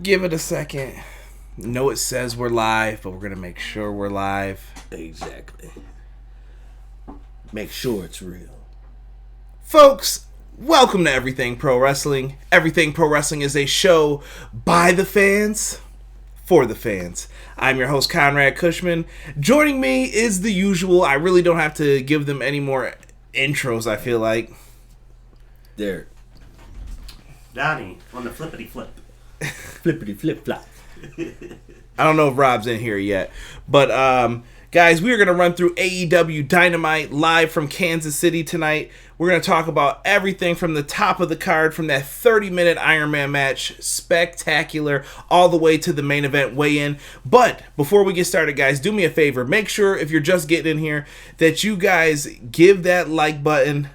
Give it a second. No, it says we're live, but we're going to make sure we're live. Exactly. Make sure it's real. Folks, welcome to Everything Pro Wrestling. Everything Pro Wrestling is a show by the fans, for the fans. I'm your host, Conrad Cushman. Joining me is the usual. I really don't have to give them any more intros, I feel like. Derek. Donnie on the flippity flip. Flippity flip flop. I don't know if Rob's in here yet. But, guys, we are going to run through AEW Dynamite live from Kansas City tonight. We're going to talk about everything from the top of the card, from that 30-minute Iron Man match, spectacular, all the way to the main event weigh-in. But before we get started, guys, do me a favor. Make sure, if you're just getting in here, that you guys give that like button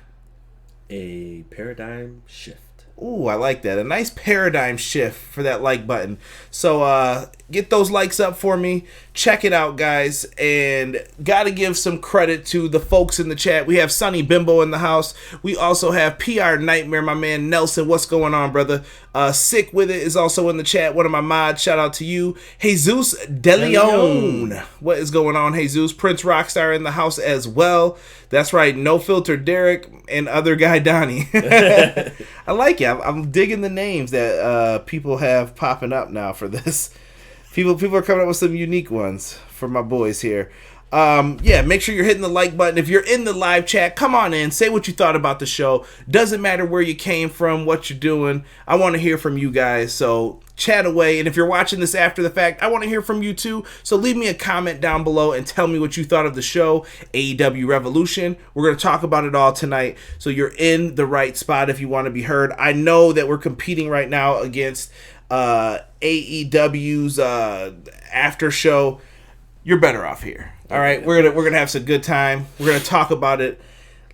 a paradigm shift. Ooh, I like that. A nice paradigm shift for that like button. So, get those likes up for me. Check it out, guys. And gotta give some credit to the folks in the chat. We have Sonny Bimbo in the house. We also have PR Nightmare, my man Nelson. What's going on, brother? Sick With It is also in the chat. One of my mods. Shout out to you. Jesus De Leon. What is going on, Jesus? Prince Rockstar in the house as well. That's right. No Filter Derek and other guy Donnie. I like it. I'm digging the names that people have popping up now for this. People are coming up with some unique ones for my boys here. Make sure you're hitting the like button. If you're in the live chat, come on in. Say what you thought about the show. Doesn't matter where you came from, what you're doing. I want to hear from you guys. So chat away. And if you're watching this after the fact, I want to hear from you too. So leave me a comment down below and tell me what you thought of the show, AEW Revolution. We're going to talk about it all tonight. So you're in the right spot if you want to be heard. I know that we're competing right now against AEW's after show. You're better off here. All right, we're gonna have some good time. We're gonna talk about it.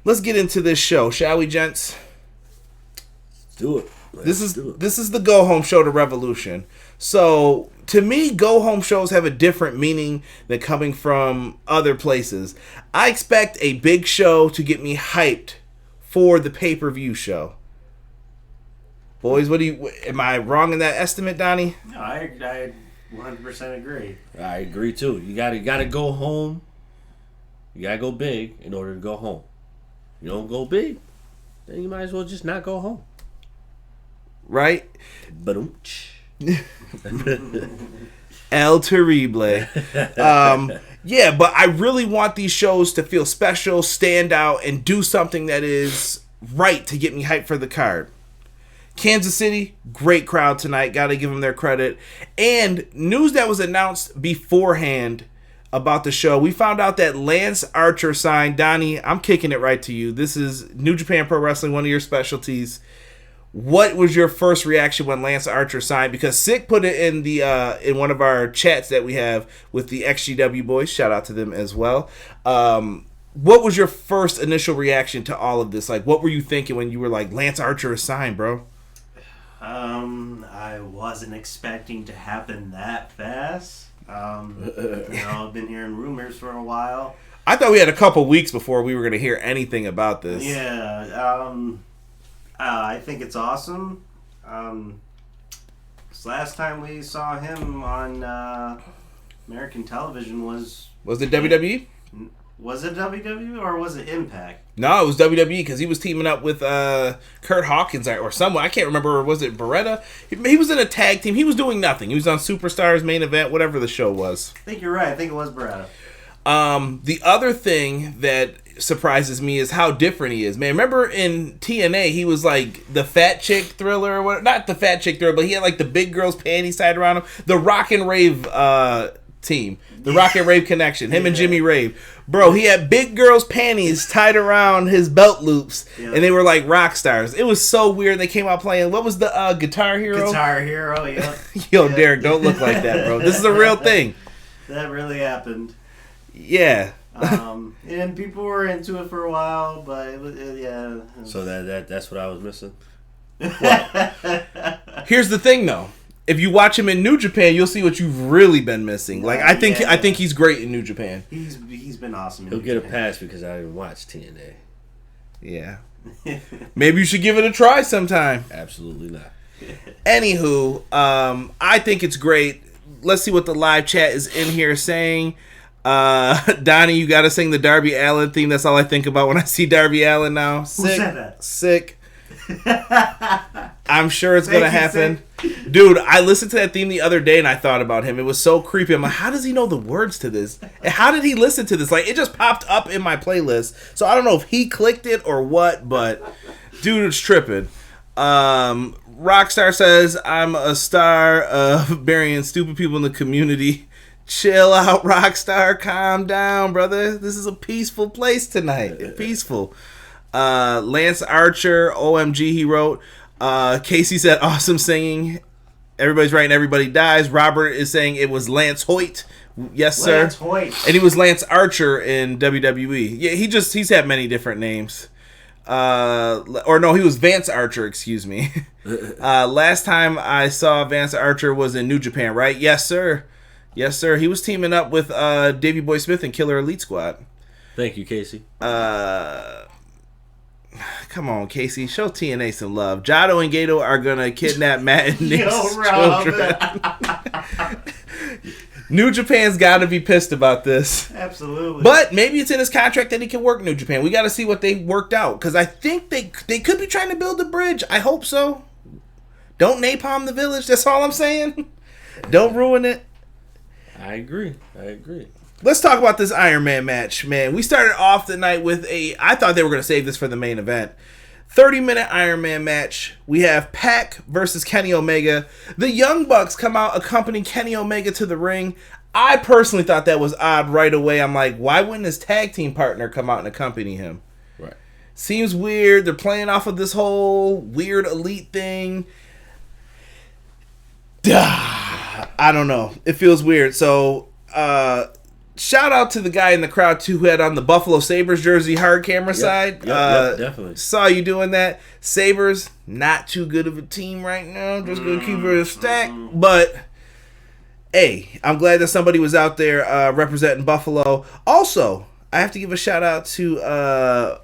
Let's get into this show, shall we, gents? Let's do it. This is the go home show to Revolution. So to me, go home shows have a different meaning than coming from other places. I expect a big show to get me hyped for the pay-per-view show. Boys, am I wrong in that estimate, Donnie? No, I 100% agree. I agree too. You gotta go home. You gotta go big in order to go home. You don't go big, then you might as well just not go home. Right? But El Terrible. But I really want these shows to feel special, stand out, and do something that is right to get me hyped for the card. Kansas City, great crowd tonight. Got to give them their credit. And news that was announced beforehand about the show. We found out that Lance Archer signed. Donnie, I'm kicking it right to you. This is New Japan Pro Wrestling, one of your specialties. What was your first reaction when Lance Archer signed? Because Sick put it in the in one of our chats that we have with the XGW boys. Shout out to them as well. What was your first initial reaction to all of this? Like, what were you thinking when you were like, Lance Archer is signed, bro? I wasn't expecting to happen that fast. I've been hearing rumors for a while. I thought we had a couple weeks before we were going to hear anything about this. Yeah, I think it's awesome. 'Cause last time we saw him on American television was it WWE? Was it WWE or was it Impact? No, it was WWE because he was teaming up with Kurt Hawkins or someone. I can't remember. Was it Beretta? He was in a tag team. He was doing nothing. He was on Superstars main event, whatever the show was. I think you're right. I think it was Beretta. The other thing that surprises me is how different he is. Man, remember in TNA, he was like the fat chick Thriller or what? Not the fat chick Thriller, but he had like the big girl's panties tied around him. The Rock and Rave team. The Rock and Rave connection. Him and Jimmy Rave. Bro, he had big girls' panties tied around his belt loops, and they were like rock stars. It was so weird. They came out playing, what was the Guitar Hero? Guitar Hero, yeah. Yo, yeah. Derek, don't look like that, bro. This is a real thing. That really happened. Yeah. And people were into it for a while, but it was, So that's what I was missing? Here's the thing, though. If you watch him in New Japan, you'll see what you've really been missing. Like I think he's great in New Japan. He's been awesome. He'll get a pass because I didn't watch TNA. Yeah. Maybe you should give it a try sometime. Absolutely not. Anywho, I think it's great. Let's see what the live chat is in here saying. Donnie, you got to sing the Darby Allin theme. That's all I think about when I see Darby Allin now. Sick, Who said that? Sick. I'm sure it's going to happen. Dude, I listened to that theme the other day and I thought about him. It was so creepy. I'm like, how does he know the words to this? And how did he listen to this? Like, it just popped up in my playlist. So I don't know if he clicked it or what, but dude, it's tripping. Rockstar says, I'm a star of burying stupid people in the community. Chill out, Rockstar. Calm down, brother. This is a peaceful place tonight. Peaceful. Lance Archer, OMG, he wrote. Casey said, awesome singing. Everybody's writing Everybody Dies. Robert is saying it was Lance Hoyt. Yes, sir. Lance Hoyt. And he was Lance Archer in WWE. Yeah, he's had many different names. Or no, he was Vance Archer, excuse me. Last time I saw Vance Archer was in New Japan, right? Yes, sir. Yes, sir. He was teaming up with Davey Boy Smith and Killer Elite Squad. Thank you, Casey. Come on, Casey. Show TNA some love. Jado and Gato are going to kidnap Matt and Nick's children. New Japan's got to be pissed about this. Absolutely. But maybe it's in his contract that he can work New Japan. We got to see what they worked out. Because I think they could be trying to build a bridge. I hope so. Don't napalm the village. That's all I'm saying. Don't ruin it. I agree. Let's talk about this Iron Man match, man. We started off the night with I thought they were going to save this for the main event. 30-minute Iron Man match. We have Peck versus Kenny Omega. The Young Bucks come out, accompany Kenny Omega to the ring. I personally thought that was odd right away. I'm like, why wouldn't his tag team partner come out and accompany him? Right. Seems weird. They're playing off of this whole weird elite thing. I don't know. It feels weird. So, shout out to the guy in the crowd, too, who had on the Buffalo Sabres jersey hard camera side. Yep, definitely. Saw you doing that. Sabres, not too good of a team right now. Just going to keep it a stack. But, hey, I'm glad that somebody was out there representing Buffalo. Also, I have to give a shout out to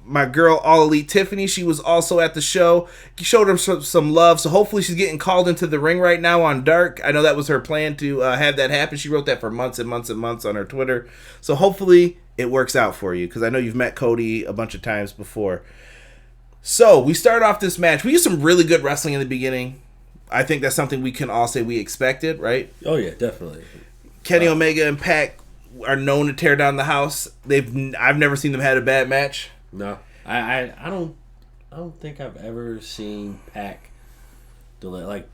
my girl, All Elite Tiffany. She was also at the show. Showed her some love, so hopefully she's getting called into the ring right now on Dark. I know that was her plan to have that happen. She wrote that for months and months and months on her Twitter. So hopefully it works out for you, because I know you've met Cody a bunch of times before. So we start off this match. We get some really good wrestling in the beginning. I think that's something we can all say we expected, right? Oh, yeah, definitely. Kenny Omega and PAC are known to tear down the house. I've never seen them have a bad match. No, I don't think I've ever seen PAC delay. Like,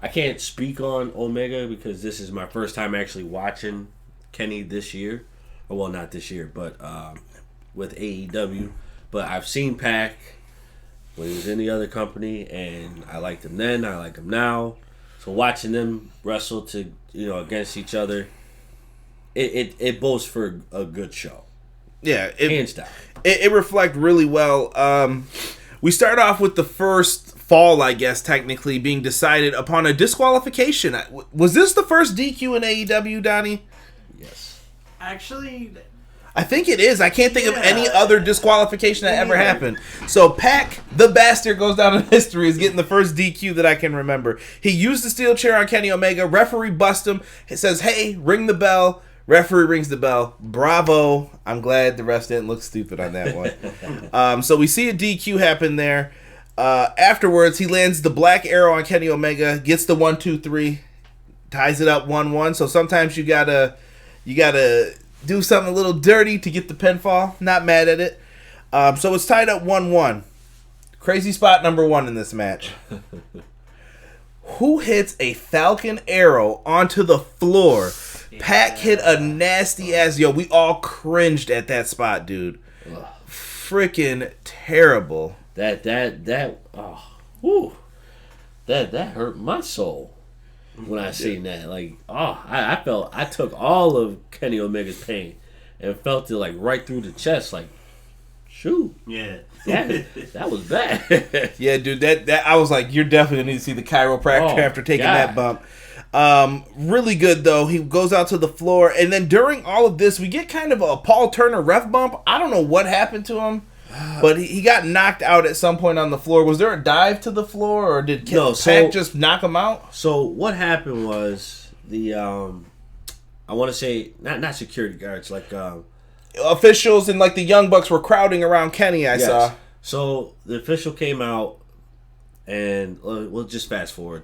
I can't speak on Omega because this is my first time actually watching Kenny this year. Or, well, not this year, but with AEW. But I've seen PAC when he was in the other company, and I liked him then. I like him now. So watching them wrestle against each other, it bodes for a good show. Yeah, hands down. It reflects really well. We start off with the first fall, I guess, technically, being decided upon a disqualification. Was this the first DQ in AEW, Donnie? Yes. Actually, I think it is. I can't think of any other disqualification that ever happened. So Peck, the bastard, goes down in history as getting the first DQ that I can remember. He used the steel chair on Kenny Omega. Referee busts him. He says, hey, ring the bell. Referee rings the bell. Bravo. I'm glad the refs didn't look stupid on that one. So we see a DQ happen there. Afterwards, he lands the black arrow on Kenny Omega, gets the 1-2-3, ties it up 1-1. So sometimes you gotta do something a little dirty to get the pinfall. Not mad at it. So it's tied up 1-1. Crazy spot number 1 in this match. Who hits a Falcon arrow onto the floor? PAC hit a nasty ass. Yo, we all cringed at that spot, dude. Freaking terrible. That hurt my soul when I seen that. Like, I felt I took all of Kenny Omega's pain and felt it like right through the chest. Like, shoot. Yeah. That was bad. Yeah, dude. That I was like, you're definitely gonna need to see the chiropractor after taking that bump. Really good though. He goes out to the floor, and then during all of this, we get kind of a Paul Turner ref bump. I don't know what happened to him. But he got knocked out at some point on the floor. Was there a dive to the floor, or did Pac just knock him out? So what happened was the I want to say not security guards, like officials and like the Young Bucks were crowding around Kenny. I saw. So the official came out, and we'll just fast forward.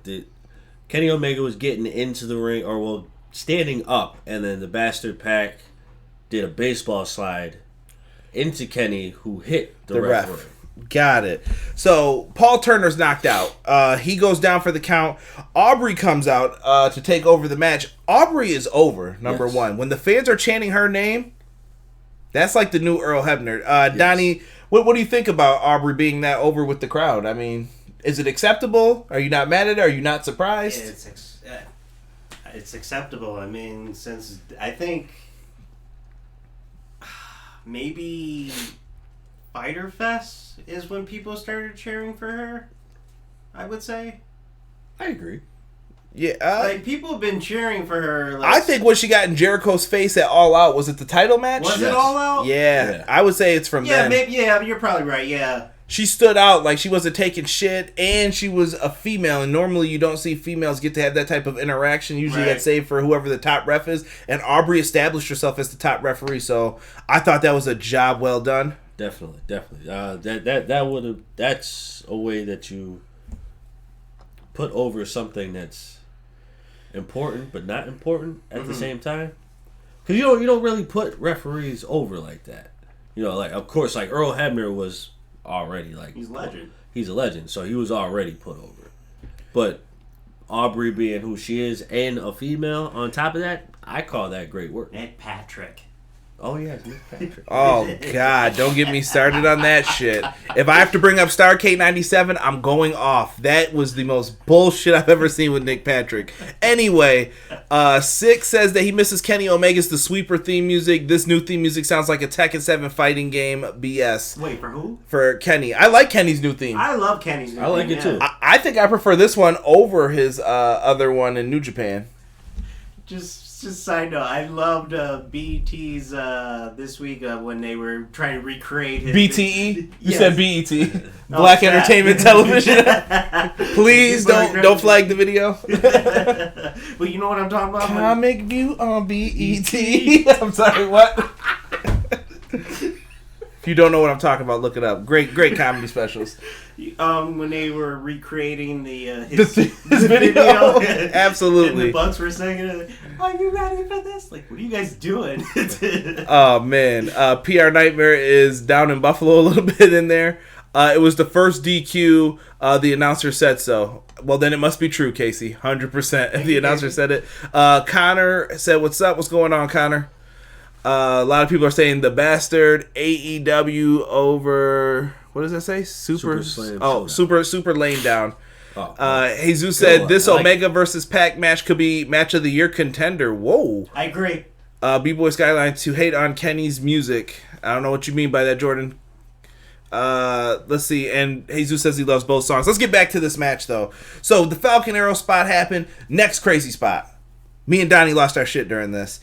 Kenny Omega was getting into the ring, or standing up, and then the bastard Pac did a baseball slide into Kenny, who hit the ref. Got it. So Paul Turner's knocked out. He goes down for the count. Aubrey comes out to take over the match. Aubrey is over, number one. When the fans are chanting her name, that's like the new Earl Hebner. Donnie, what do you think about Aubrey being that over with the crowd? I mean, is it acceptable? Are you not mad at it? Are you not surprised? It's acceptable. I mean, since I think maybe Fighter Fest is when people started cheering for her, I would say. I agree. Yeah, like people have been cheering for her. I think what she got in Jericho's face at All Out, was it the title match? Was it All Out? Yeah, I would say it's from then. Maybe, you're probably right. Yeah. She stood out like she wasn't taking shit, and she was a female, and normally you don't see females get to have that type of interaction. Usually that's saved for whoever the top ref is, and Aubrey established herself as the top referee, so I thought that was a job well done. Definitely. That's a way that you put over something that's important but not important at the same time. Because you don't really put referees over like that. You know, like of course, like Earl Hebner was already like he's a legend. He's a legend, so he was already put over. But Aubrey being who she is and a female on top of that, I call that great work. Nick Patrick. Oh, yeah, Nick Patrick. Oh, God, don't get me started on that shit. If I have to bring up Starrcade 97, I'm going off. That was the most bullshit I've ever seen with Nick Patrick. Anyway, Six says that he misses Kenny Omega's The Sweeper theme music. This new theme music sounds like a Tekken 7 fighting game. BS. Wait, for who? For Kenny. I like Kenny's new theme. I love Kenny's new theme. I like it, too. I think I prefer this one over his other one in New Japan. Just side note, I loved BET's this week when they were trying to recreate his... BTE? You said BET. Black Entertainment Television. Please don't flag the video. Well, you know what I'm talking about? Comic View on BET. I'm sorry, what? If you don't know what I'm talking about, look it up. Great comedy specials. When they were recreating his video. Absolutely. And the Bucks were singing, "Are you ready for this?" Like, what are you guys doing? Oh, man. PR Nightmare is down in Buffalo a little bit in there. It was the first DQ. The announcer said so. Well, then it must be true, Casey. 100%. The announcer said it. Connor said, "What's up? What's going on, Connor?" A lot of people are saying the bastard AEW over... What does that say? Super lane down. Jesus said this Omega versus Pac match could be match of the year contender. Whoa. I agree. B-Boy Skyline to hate on Kenny's music. I don't know what you mean by that, Jordan. Let's see. And Jesus says he loves both songs. Let's get back to this match, though. So the Falcon Arrow spot happened. Next crazy spot. Me and Donnie lost our shit during this.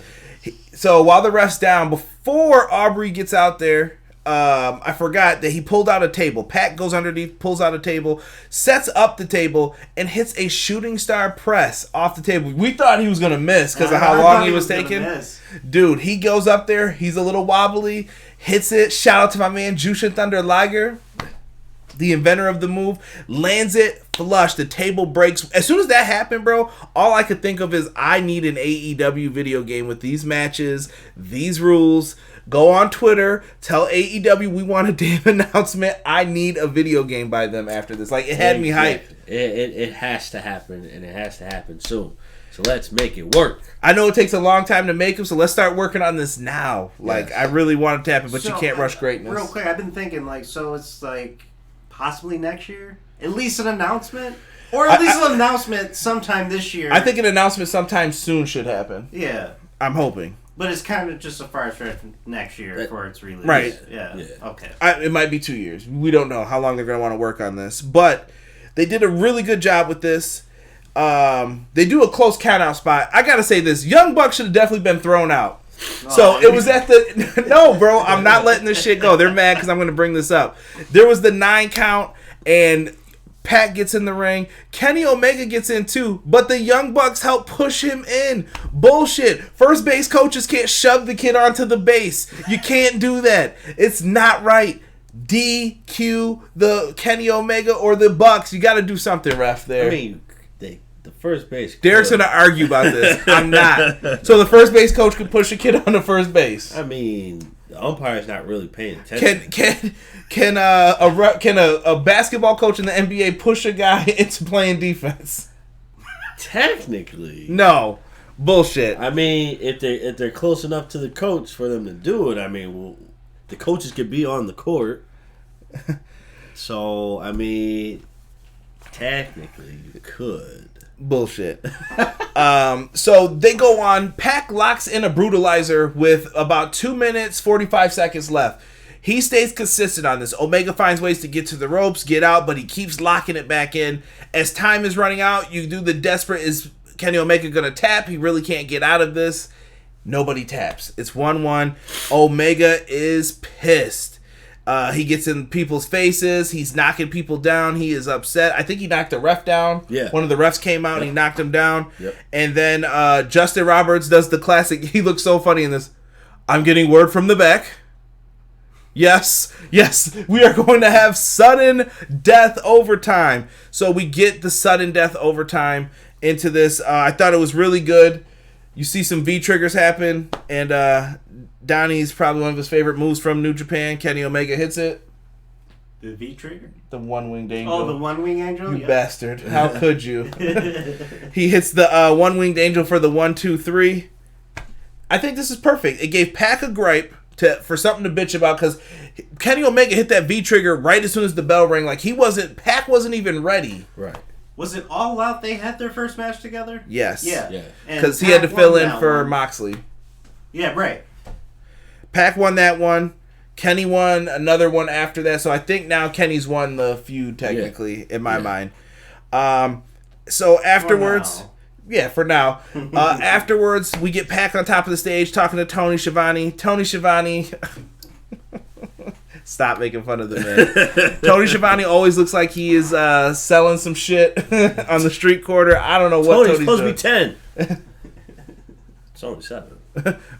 So while the ref's down, before Aubrey gets out there, I forgot that he pulled out a table. Pac goes underneath, pulls out a table, sets up the table, and hits a shooting star press off the table. We thought he was going to miss because of how long he was taking. Dude, he goes up there. He's a little wobbly, hits it. Shout out to my man, Jushin Thunder Liger, the inventor of the move. Lands it flush. The table breaks. As soon as that happened, bro, all I could think of is I need an AEW video game with these matches, these rules. Go on Twitter, tell AEW we want a damn announcement. I need a video game by them after this. Like, it had me hyped. It has to happen, and it has to happen soon. So let's make it work. I know it takes a long time to make them, so let's start working on this now. Like, I really want it to happen, but you can't rush greatness. Real quick, I've been thinking, like, so it's like possibly next year? At least an announcement? Or at least an announcement sometime this year. I think an announcement sometime soon should happen. Yeah. I'm hoping. But it's kind of just a far stretch next year for its release. Right. Yeah. Okay. It might be 2 years. We don't know how long they're going to want to work on this. But they did a really good job with this. They do a close count-out spot. I got to say this. Young Bucks should have definitely been thrown out. So it was at the... No, bro, I'm not letting this shit go. They're mad because I'm going to bring this up. There was the 9 count, and Pac gets in the ring. Kenny Omega gets in too, but the Young Bucks help push him in. Bullshit. First base coaches can't shove the kid onto the base. You can't do that. It's not right. DQ the Kenny Omega or the Bucks. You got to do something, ref, there. I mean, the first base... Derek's going to argue about this. I'm not. So the first base coach could push a kid on the first base. I mean, the umpire's not really paying attention. Can a basketball coach in the NBA push a guy into playing defense? Technically. No. Bullshit. I mean, if they're close enough to the coach for them to do it, I mean, well, the coaches could be on the court. So, I mean, technically you could. Bullshit. So they go on. Pac locks in a brutalizer with about 2 minutes, 45 seconds left. He stays consistent on this. Omega finds ways to get to the ropes, get out, but he keeps locking it back in. As time is running out, you do the desperate, is Kenny Omega going to tap? He really can't get out of this. Nobody taps. It's 1-1. Omega is pissed. He gets in people's faces. He's knocking people down. He is upset. I think he knocked the ref down. Yeah. One of the refs came out and he knocked him down. Yep. And then Justin Roberts does the classic. He looks so funny in this. I'm getting word from the back. Yes, we are going to have sudden death overtime. So we get the sudden death overtime into this. I thought it was really good. You see some V-triggers happen, and Donnie's probably one of his favorite moves from New Japan. Kenny Omega hits it. The V-trigger? The one-winged angel. Oh, the one-winged angel? You bastard. How could you? He hits the one-winged angel for the 1-2-3. I think this is perfect. It gave Pac a gripe for something to bitch about, because Kenny Omega hit that V-trigger right as soon as the bell rang. Like, Pac wasn't even ready. Right. Was it All Out they had their first match together? Yes. Yeah. Because he had to fill in for Moxley. Yeah, right. Pac won that one. Kenny won another one after that. So I think now Kenny's won the feud, technically, in my mind. So afterwards... For now. Afterwards, we get Pac on top of the stage talking to Tony Schiavone. Tony Schiavone... Stop making fun of the man. Tony Schiavone always looks like he is selling some shit on the street corner. I don't know what Tony's Tony's supposed to be 10. It's only 7.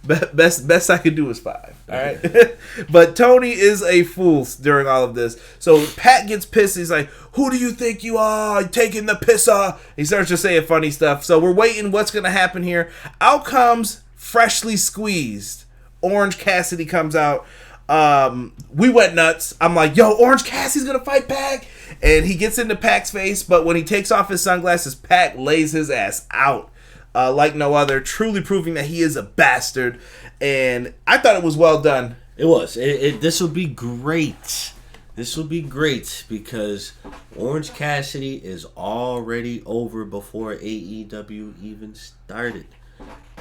Best I could do is 5. All right. But Tony is a fool during all of this. So Pat gets pissed. He's like, "Who do you think you are? Taking the piss off?" He starts to say funny stuff. So we're waiting. What's going to happen here? Out comes Freshly Squeezed. Orange Cassidy comes out. We went nuts. I'm like, "Yo, Orange Cassidy's going to fight Pac." And he gets into Pac's face. But when he takes off his sunglasses, Pac lays his ass out. Like no other, truly proving that he is a bastard. And I thought it was well done. It was. This will be great. This will be great because Orange Cassidy is already over before AEW even started.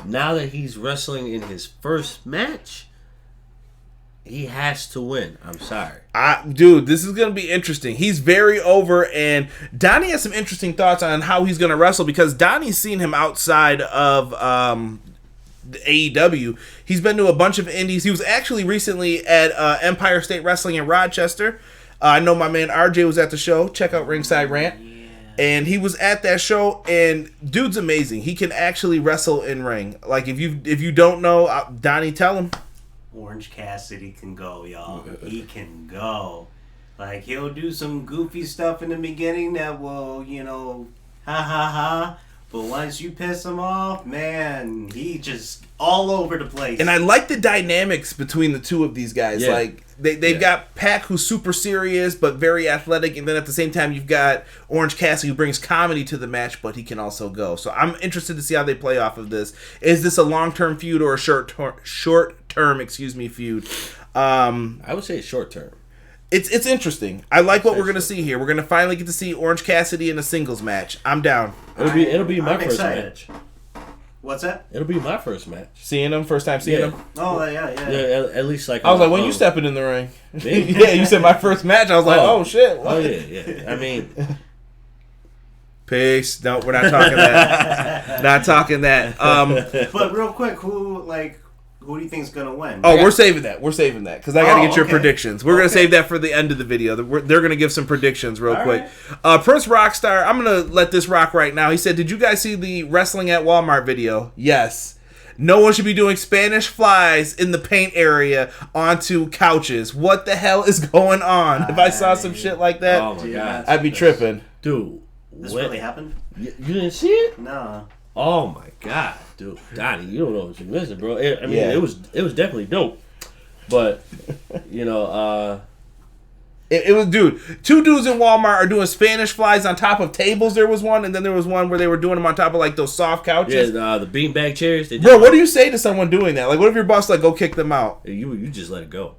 Now that he's wrestling in his first match, he has to win. I'm sorry. Dude, this is going to be interesting. He's very over, and Donnie has some interesting thoughts on how he's going to wrestle, because Donnie's seen him outside of the AEW. He's been to a bunch of indies. He was actually recently at Empire State Wrestling in Rochester. I know my man RJ was at the show. Check out Ringside Rant. And he was at that show, and dude's amazing. He can actually wrestle in ring. Like, if you don't know, Donnie, tell him. Orange Cassidy can go, y'all. He can go. Like, he'll do some goofy stuff in the beginning that will, ha ha ha. But once you piss him off, man, he just all over the place. And I like the dynamics between the two of these guys. Yeah. Like, they've got Pac, who's super serious but very athletic, and then at the same time you've got Orange Cassidy, who brings comedy to the match, but he can also go. So I'm interested to see how they play off of this. Is this a long-term feud or a short-term feud? I would say short-term. It's interesting. I like what we're going to see here. We're going to finally get to see Orange Cassidy in a singles match. I'm down. It'll be my first match. What's that? It'll be my first match. Seeing him? First time seeing him? Oh, yeah. Yeah, at least like... I was like, when you stepping in the ring? Yeah, you said my first match. I was like, oh shit. What? Oh, yeah. I mean... Peace. No, we're not talking that. Not talking that. But real quick, who Who do you think's gonna win? Oh, we're saving that. We're saving that because I got to get your okay. predictions. We're gonna save that for the end of the video. They're gonna give some predictions real All quick. right. Prince Rockstar, I'm gonna let this rock right now. He said, "Did you guys see the wrestling at Walmart video?" Yes. No one should be doing Spanish flies in the paint area onto couches. What the hell is going on? If I saw some shit like that, Oh my god, I'd be tripping. dude. This what- really happened? You didn't see it? No. Oh my god, dude, Donnie, you don't know what you're missing, bro. I mean, Yeah. it was definitely dope, but you know, It was, dude, two dudes in Walmart are doing Spanish flies on top of tables. There was one, and then there was one where they were doing them on top of like those soft couches. the beanbag chairs. They Bro, what do you say to someone doing that? Like, what if your boss like, go kick them out? You just let it go.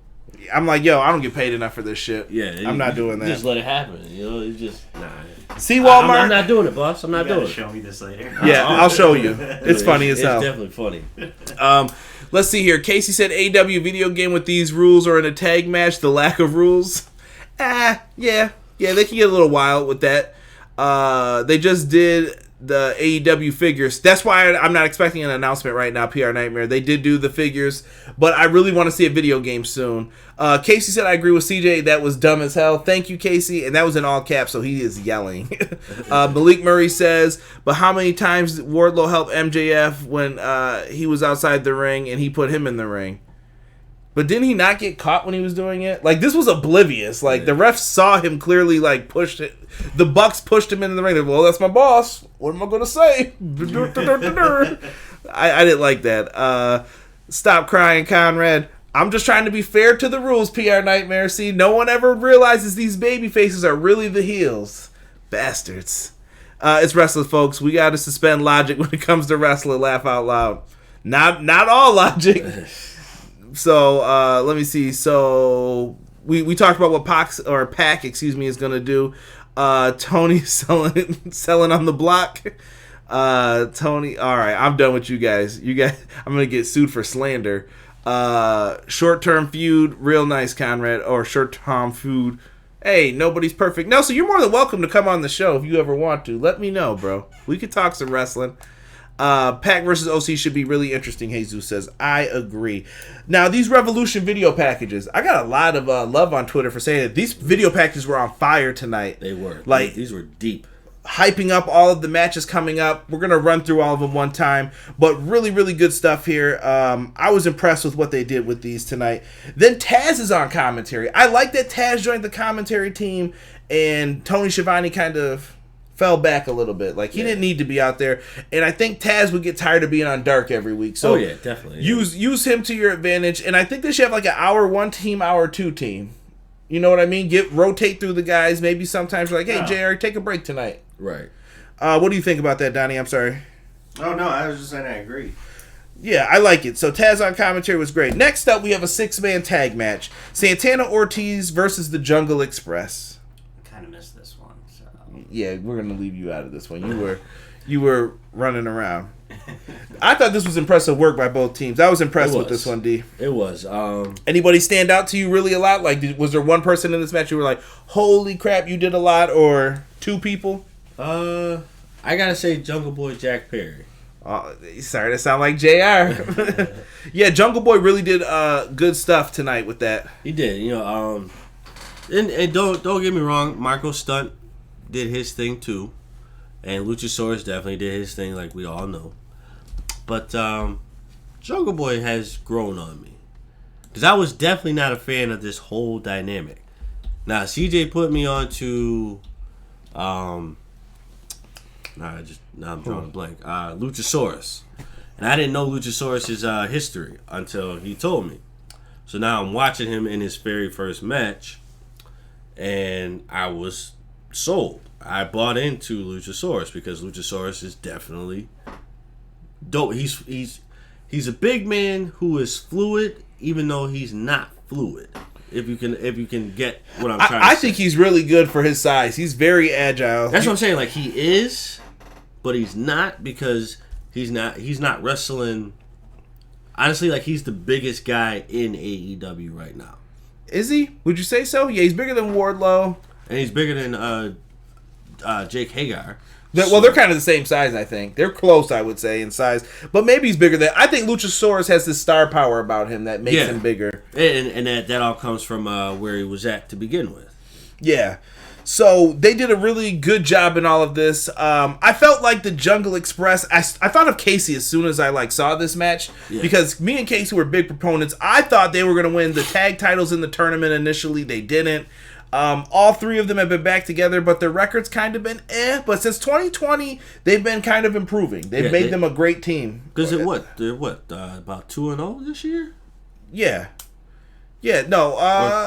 I'm like, yo, I don't get paid enough for this shit. Yeah, I'm not doing that. Just let it happen. You know, it's just nah. See Walmart? I'm not doing it, boss. I'm not You gotta doing it. show me this later. Yeah, I'll show you. It's funny as hell. It's definitely funny. Let's see here. Casey said AEW video game with these rules or in a tag match, the lack of rules. Yeah, they can get a little wild with that. They just did the AEW figures. That's why I'm not expecting an announcement right now, PR Nightmare. They did do the figures, but I really want to see a video game soon. Casey said, I agree with CJ. That was dumb as hell. Thank you, Casey. And that was in all caps, so he is yelling. Malik Murray says, but how many times did Wardlow help MJF when he was outside the ring and he put him in the ring? But didn't he not get caught when he was doing it? Like, this was oblivious. Like, the refs saw him clearly, like, push it. The Bucks pushed him into the ring. They're, well, that's my boss. What am I going to say? I didn't like that. Stop crying, Conrad. I'm just trying to be fair to the rules, PR Nightmare. See, no one ever realizes these baby faces are really the heels. Bastards. It's wrestling, folks. We got to suspend logic when it comes to wrestling. Laugh out loud. Not all logic. So, let me see. So, we talked about what PAC, is going to do. Tony selling on the block. Tony, all right, I'm done with you guys. I'm going to get sued for slander. Short-term feud, real nice, Conrad. Or short-term feud. Hey, nobody's perfect. No, so you're more than welcome to come on the show if you ever want to. Let me know, bro. We could talk some wrestling. PAC versus OC should be really interesting, Jesus says. I agree. Now, these Revolution video packages, I got a lot of love on Twitter for saying that these video packages were on fire tonight. They were. Like, these were deep. Hyping up all of the matches coming up. We're going to run through all of them one time. But really, really good stuff here. I was impressed with what they did with these tonight. Then Taz is on commentary. I like that Taz joined the commentary team and Tony Schiavone kind of fell back a little bit. Like, he didn't need to be out there. And I think Taz would get tired of being on Dark every week. So definitely. Use him to your advantage. And I think they should have like an hour one team, hour two team. You know what I mean? Rotate through the guys. Maybe sometimes you're like, hey, JR, take a break tonight. Right. What do you think about that, Donnie? I'm sorry. Oh, no, I was just saying I agree. Yeah, I like it. So Taz on commentary was great. Next up, we have a 6-man tag match. Santana Ortiz versus the Jungle Express. Kind of missed this one, so... Yeah, we're going to leave you out of this one. You were running around. I thought this was impressive work by both teams. I was impressed with this one, D. It was. Anybody stand out to you really a lot? Like, was there one person in this match you were like, holy crap, you did a lot, or two people? I gotta say Jungle Boy Jack Perry. Sorry to sound like JR. Yeah, Jungle Boy really did good stuff tonight with that. He did, you know. And don't get me wrong, Marco Stunt did his thing too, and Luchasaurus definitely did his thing, like we all know. But Jungle Boy has grown on me because I was definitely not a fan of this whole dynamic. Now CJ put me on to now I'm drawing a blank. Luchasaurus, and I didn't know Luchasaurus' history until he told me. So now I'm watching him in his very first match, and I was sold. I bought into Luchasaurus because Luchasaurus is definitely dope. He's a big man who is fluid, even though he's not fluid. If you can get what I'm trying to say. I think he's really good for his size. He's very agile. That's what I'm saying. Like, he is, but he's not, because he's not wrestling. Honestly, like, he's the biggest guy in AEW right now. Is he? Would you say so? Yeah, he's bigger than Wardlow. And he's bigger than Jake Hagar. They're kind of the same size, I think. They're close, I would say, in size. But maybe he's bigger than... I think Luchasaurus has this star power about him that makes him bigger. And that all comes from where he was at to begin with. Yeah. So they did a really good job in all of this. I felt like the Jungle Express... I thought of Casey as soon as I saw this match. Yeah. Because me and Casey were big proponents. I thought they were going to win the tag titles in the tournament initially. They didn't. All three of them have been back together, but their record's kind of been But since 2020, they've been kind of improving. They've made them a great team. Because they're about 2-0 this year? Yeah. Yeah, no.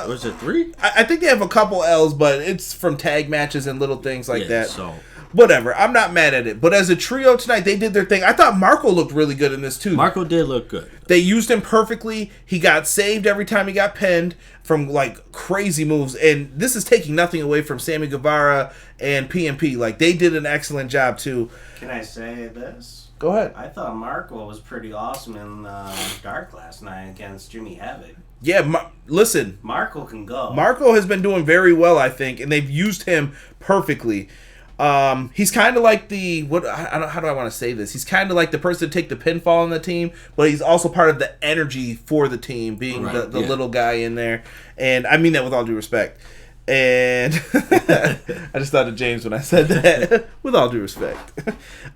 Or is it 3? I think they have a couple L's, but it's from tag matches and little things like that. So whatever. I'm not mad at it. But as a trio tonight, they did their thing. I thought Marco looked really good in this, too. Marco did look good. They used him perfectly. He got saved every time he got pinned from, crazy moves. And this is taking nothing away from Sammy Guevara and PNP. They did an excellent job, too. Can I say this? Go ahead. I thought Marco was pretty awesome in Dark last night against Jimmy Havoc. Yeah, listen. Marco can go. Marco has been doing very well, I think, and they've used him perfectly. He's kind of like how do I want to say this? He's kind of like the person to take the pinfall on the team, but he's also part of the energy for the team, being the little guy in there. And I mean that with all due respect. And I just thought of James when I said that, with all due respect.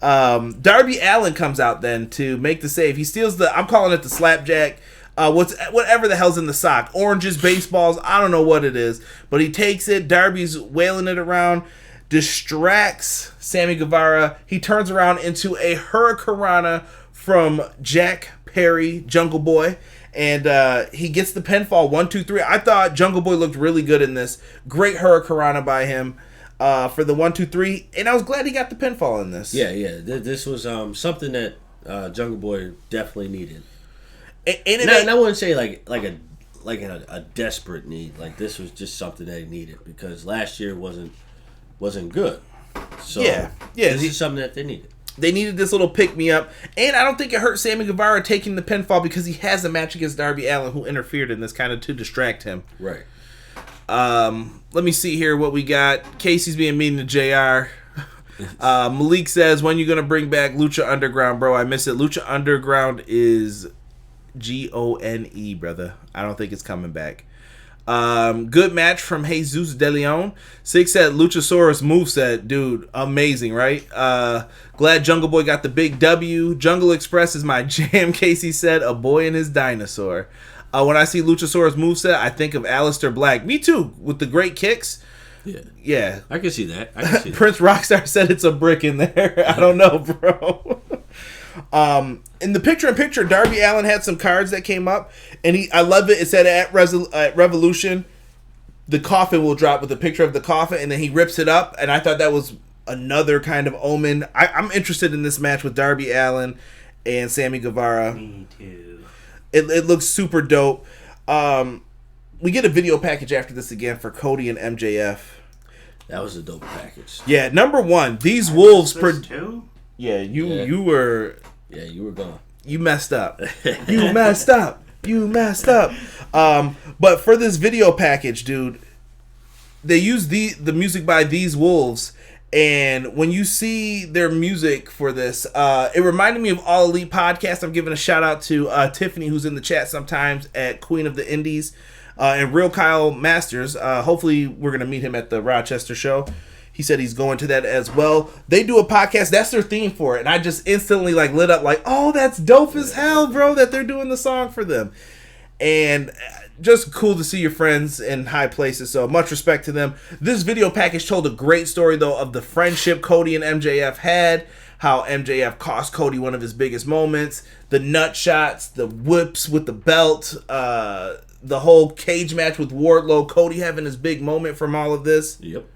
Darby Allin comes out then to make the save. He steals I'm calling it the slapjack. Whatever the hell's in the sock. Oranges, baseballs, I don't know what it is. But he takes it. Darby's wailing it around. Distracts Sammy Guevara. He turns around into a Hurricanrana from Jack Perry, Jungle Boy. And he gets the pinfall 1, 2, 3. I thought Jungle Boy looked really good in this. Great Hurricanrana by him for the 1, 2, 3. And I was glad he got the pinfall in this. Yeah. This was something that Jungle Boy definitely needed. And I wouldn't say like a desperate need. This was just something that he needed because last year wasn't good. So this is something that they needed. They needed this little pick-me-up. And I don't think it hurt Sammy Guevara taking the pinfall because he has a match against Darby Allin who interfered in this kind of to distract him. Right. Let me see here what we got. Casey's being mean to JR. Malik says, when you going to bring back Lucha Underground, bro? I miss it. Lucha Underground is Gone, brother. I don't think it's coming back. Good match from Jesus De Leon. 6 said Luchasaurus moveset. Dude, amazing, right? Glad Jungle Boy got the big W. Jungle Express is my jam, Casey said. A boy and his dinosaur. When I see Luchasaurus moveset, I think of Aleister Black. Me too, with the great kicks. Yeah. I can see that. Prince Rockstar said it's a brick in there. I don't know, bro. In the picture-in-picture, Darby Allin had some cards that came up, and I love it. It said at Revolution, the coffin will drop with a picture of the coffin, and then he rips it up, and I thought that was another kind of omen. I'm interested in this match with Darby Allin and Sammy Guevara. Me too. It looks super dope. We get a video package after this again for Cody and MJF. That was a dope package. Yeah, number one, these wolves... too? Yeah, you were... Yeah, you were gone. You messed up. You messed up. But for this video package, dude, they use the music by These Wolves, and when you see their music for this, it reminded me of All Elite Podcast. I'm giving a shout out to Tiffany, who's in the chat sometimes at Queen of the Indies, and Real Kyle Masters. Hopefully, we're gonna meet him at the Rochester show. He said he's going to that as well. They do a podcast. That's their theme for it. And I just instantly lit up oh, that's dope as hell, bro, that they're doing the song for them. And just cool to see your friends in high places. So much respect to them. This video package told a great story, though, of the friendship Cody and MJF had. How MJF cost Cody one of his biggest moments. The nut shots, the whips with the belt, the whole cage match with Wardlow. Cody having his big moment from all of this. Yep.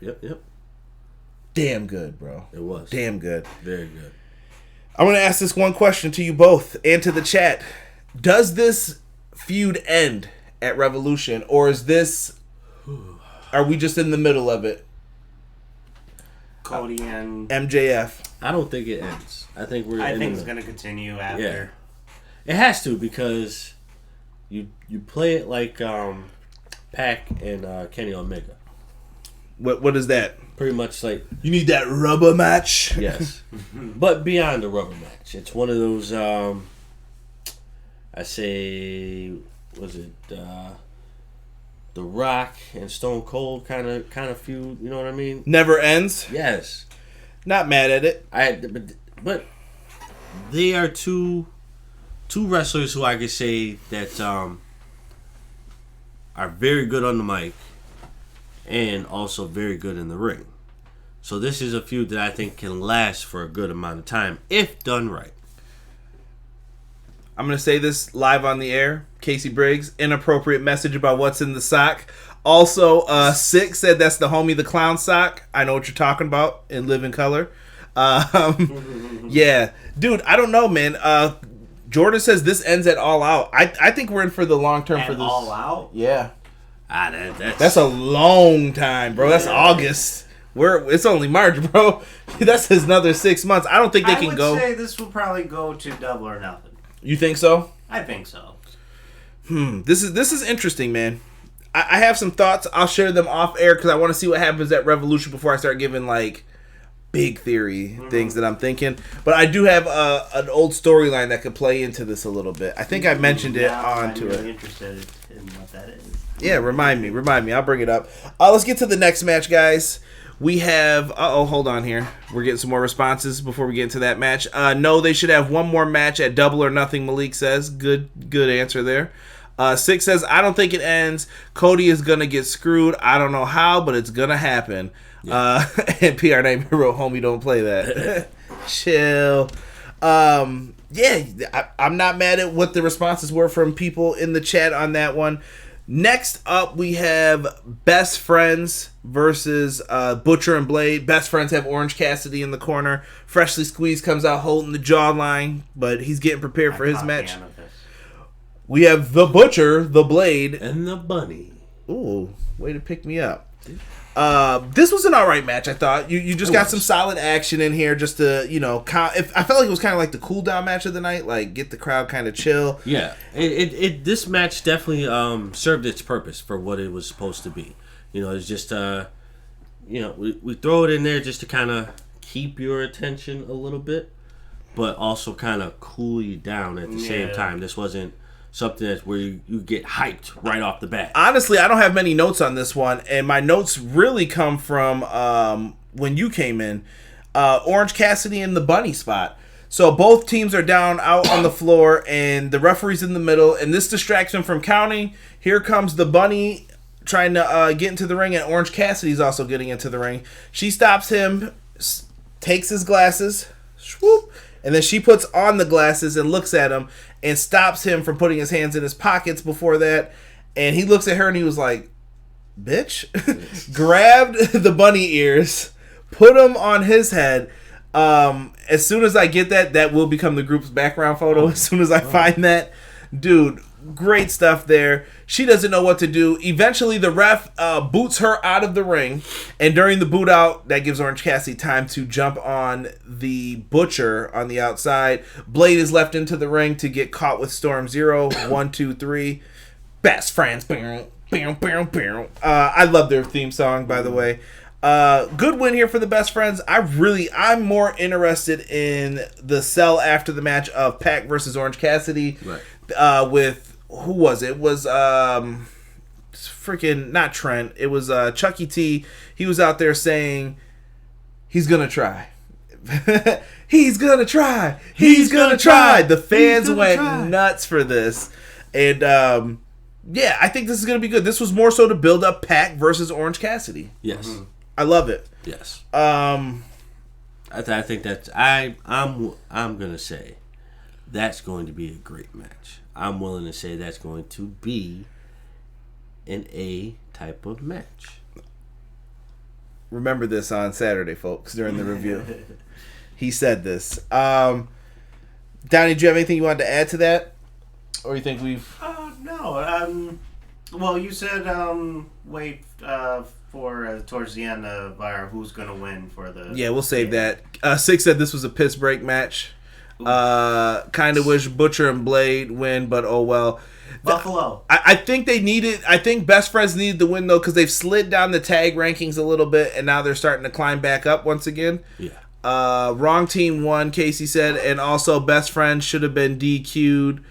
Damn good, bro. It was. Damn good. Very good. I want to ask this one question to you both and to the chat. Does this feud end at Revolution, or is this... Are we just in the middle of it? Cody and... MJF. I don't think it ends. I think it's going to continue after. Yeah. It has to, because you play it like Pac and Kenny Omega. What is that? Pretty much like You need that rubber match. yes, but beyond the rubber match, it's one of those. I say, was it The Rock and Stone Cold kind of feud? You know what I mean? Never ends. Yes, Not mad at it. but they are two wrestlers who I could say that are very good on the mic and also very good in the ring. So this is a feud that I think can last for a good amount of time if done right. I'm going to say this live on the air. Casey Briggs, inappropriate message about what's in the sock. Also, Six said that's the homie the clown sock. I know what you're talking about in living color. Yeah. Dude, I don't know, man. Jordan says this ends at All Out. I think we're in for the long term for this. All Out? Yeah. That's a long time, bro. That's August. It's only March, bro. That's another 6 months. I don't think they can go. I would say this will probably go to Double or Nothing. You think so? I think so. This is interesting, man. I have some thoughts. I'll share them off air because I want to see what happens at Revolution before I start giving like big theory things that I'm thinking. But I do have an old storyline that could play into this a little bit. I think I mentioned it onto it. I'm interested in what that is. Yeah, remind me. I'll bring it up. Let's get to the next match, guys. We have... hold on here. We're getting some more responses before we get into that match. No, they should have one more match at Double or Nothing, Malik says. Good answer there. Six says, I don't think it ends. Cody is going to get screwed. I don't know how, but it's going to happen. Yeah. And PR name wrote, homie, don't play that. Chill. Yeah, I'm not mad at what the responses were from people in the chat on that one. Next up, we have Best Friends versus Butcher and Blade. Best Friends have Orange Cassidy in the corner. Freshly Squeezed comes out holding the jawline, but he's getting prepared for his match. We have the Butcher, the Blade, and the Bunny. Ooh, way to pick me up. This was an alright match, I thought. You just got some solid action in here just to, I felt like it was kind of like the cool down match of the night, like get the crowd kind of chill. Yeah, this match definitely served its purpose for what it was supposed to be. It's just, we throw it in there just to kind of keep your attention a little bit, but also kind of cool you down at the same time. This wasn't something that's where you get hyped right off the bat. Honestly, I don't have many notes on this one, and my notes really come from when you came in. Orange Cassidy in the Bunny spot. So both teams are down out on the floor, and the referee's in the middle, and this distracts him from counting. Here comes the Bunny trying to get into the ring, and Orange Cassidy's also getting into the ring. She stops him, takes his glasses, swoop, and then she puts on the glasses and looks at him and stops him from putting his hands in his pockets before that. And he looks at her and he was like, bitch. Grabbed the bunny ears, put them on his head. As soon as I get that will become the group's background photo. As soon as I find that. Dude, great stuff there. She doesn't know what to do. Eventually, the ref boots her out of the ring. And during the boot out, that gives Orange Cassidy time to jump on the Butcher on the outside. Blade is left into the ring to get caught with Storm Zero. 1, 2, 3. Best Friends. I love their theme song, by the way. Good win here for the Best Friends. I'm more interested in the sell after the match of Peck versus Orange Cassidy. Right. With... Who was it? It was freaking not Trent. It was Chucky T. He was out there saying he's gonna try. He's gonna try. He's gonna try. The fans went nuts for this, and yeah, I think this is gonna be good. This was more so to build up Pac versus Orange Cassidy. Yes, I love it. Yes. I think that's I'm gonna say that's going to be a great match. I'm willing to say that's going to be an A type of match. Remember this on Saturday, folks, during the review. He said this. Donnie, do you have anything you wanted to add to that? Or you think we've... No. Well, you said wait for towards the end of our who's going to win for the... Yeah, we'll save that. Six said this was a piss break match. Kind of wish Butcher and Blade win, but oh well. Buffalo. I think they needed. I think Best Friends needed the win though because they've slid down the tag rankings a little bit, and now they're starting to climb back up once again. Yeah. Wrong team won, Casey said, and also Best Friends should have been DQ'd.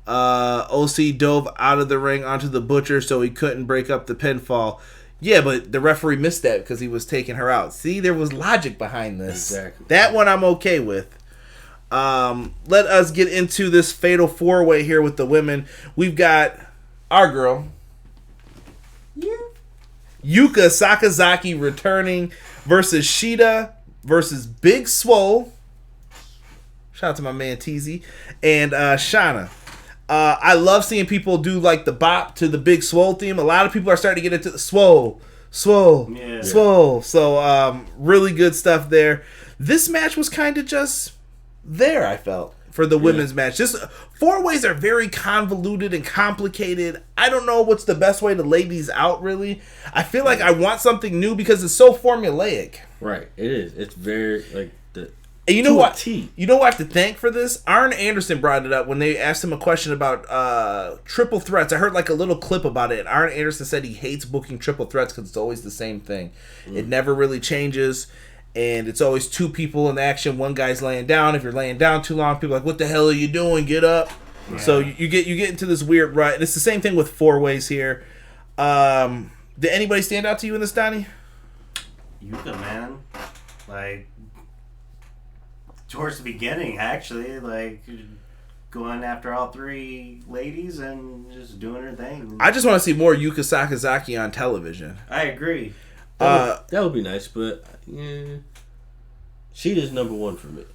OC dove out of the ring onto the Butcher, so he couldn't break up the pinfall. Yeah, but the referee missed that because he was taking her out. See, there was logic behind this. Exactly. That one I'm okay with. Let us get into this fatal 4-way here with the women. We've got our girl, Yuka Sakazaki, returning versus Shida versus Big Swole. Shout out to my man Teasy and Shauna. I love seeing people do like the bop to the Big Swole theme. A lot of people are starting to get into the swole. So really good stuff there. This match was kind of just there, I felt, for the women's match. Just 4-ways are very convoluted and complicated. I don't know what's the best way to lay these out, really. I feel like I want something new because it's so formulaic. Right, it is. It's very, like, the... And you know what? You know what I have to thank for this? Arn Anderson brought it up when they asked him a question about triple threats. I heard like a little clip about it. And Arn Anderson said he hates booking triple threats because it's always the same thing. It never really changes. And it's always two people in action. One guy's laying down. If you're laying down too long, people are like, what the hell are you doing? Get up. Yeah. So you get into this weird rut. And it's the same thing with 4-ways here. Did anybody stand out to you in this, Donnie? Yuka, man. Like, towards the beginning, actually, like, going after all 3 ladies and just doing her thing. I just want to see more Yuka Sakazaki on television. I agree. That would be nice, but yeah, Sheeta's number 1 for me.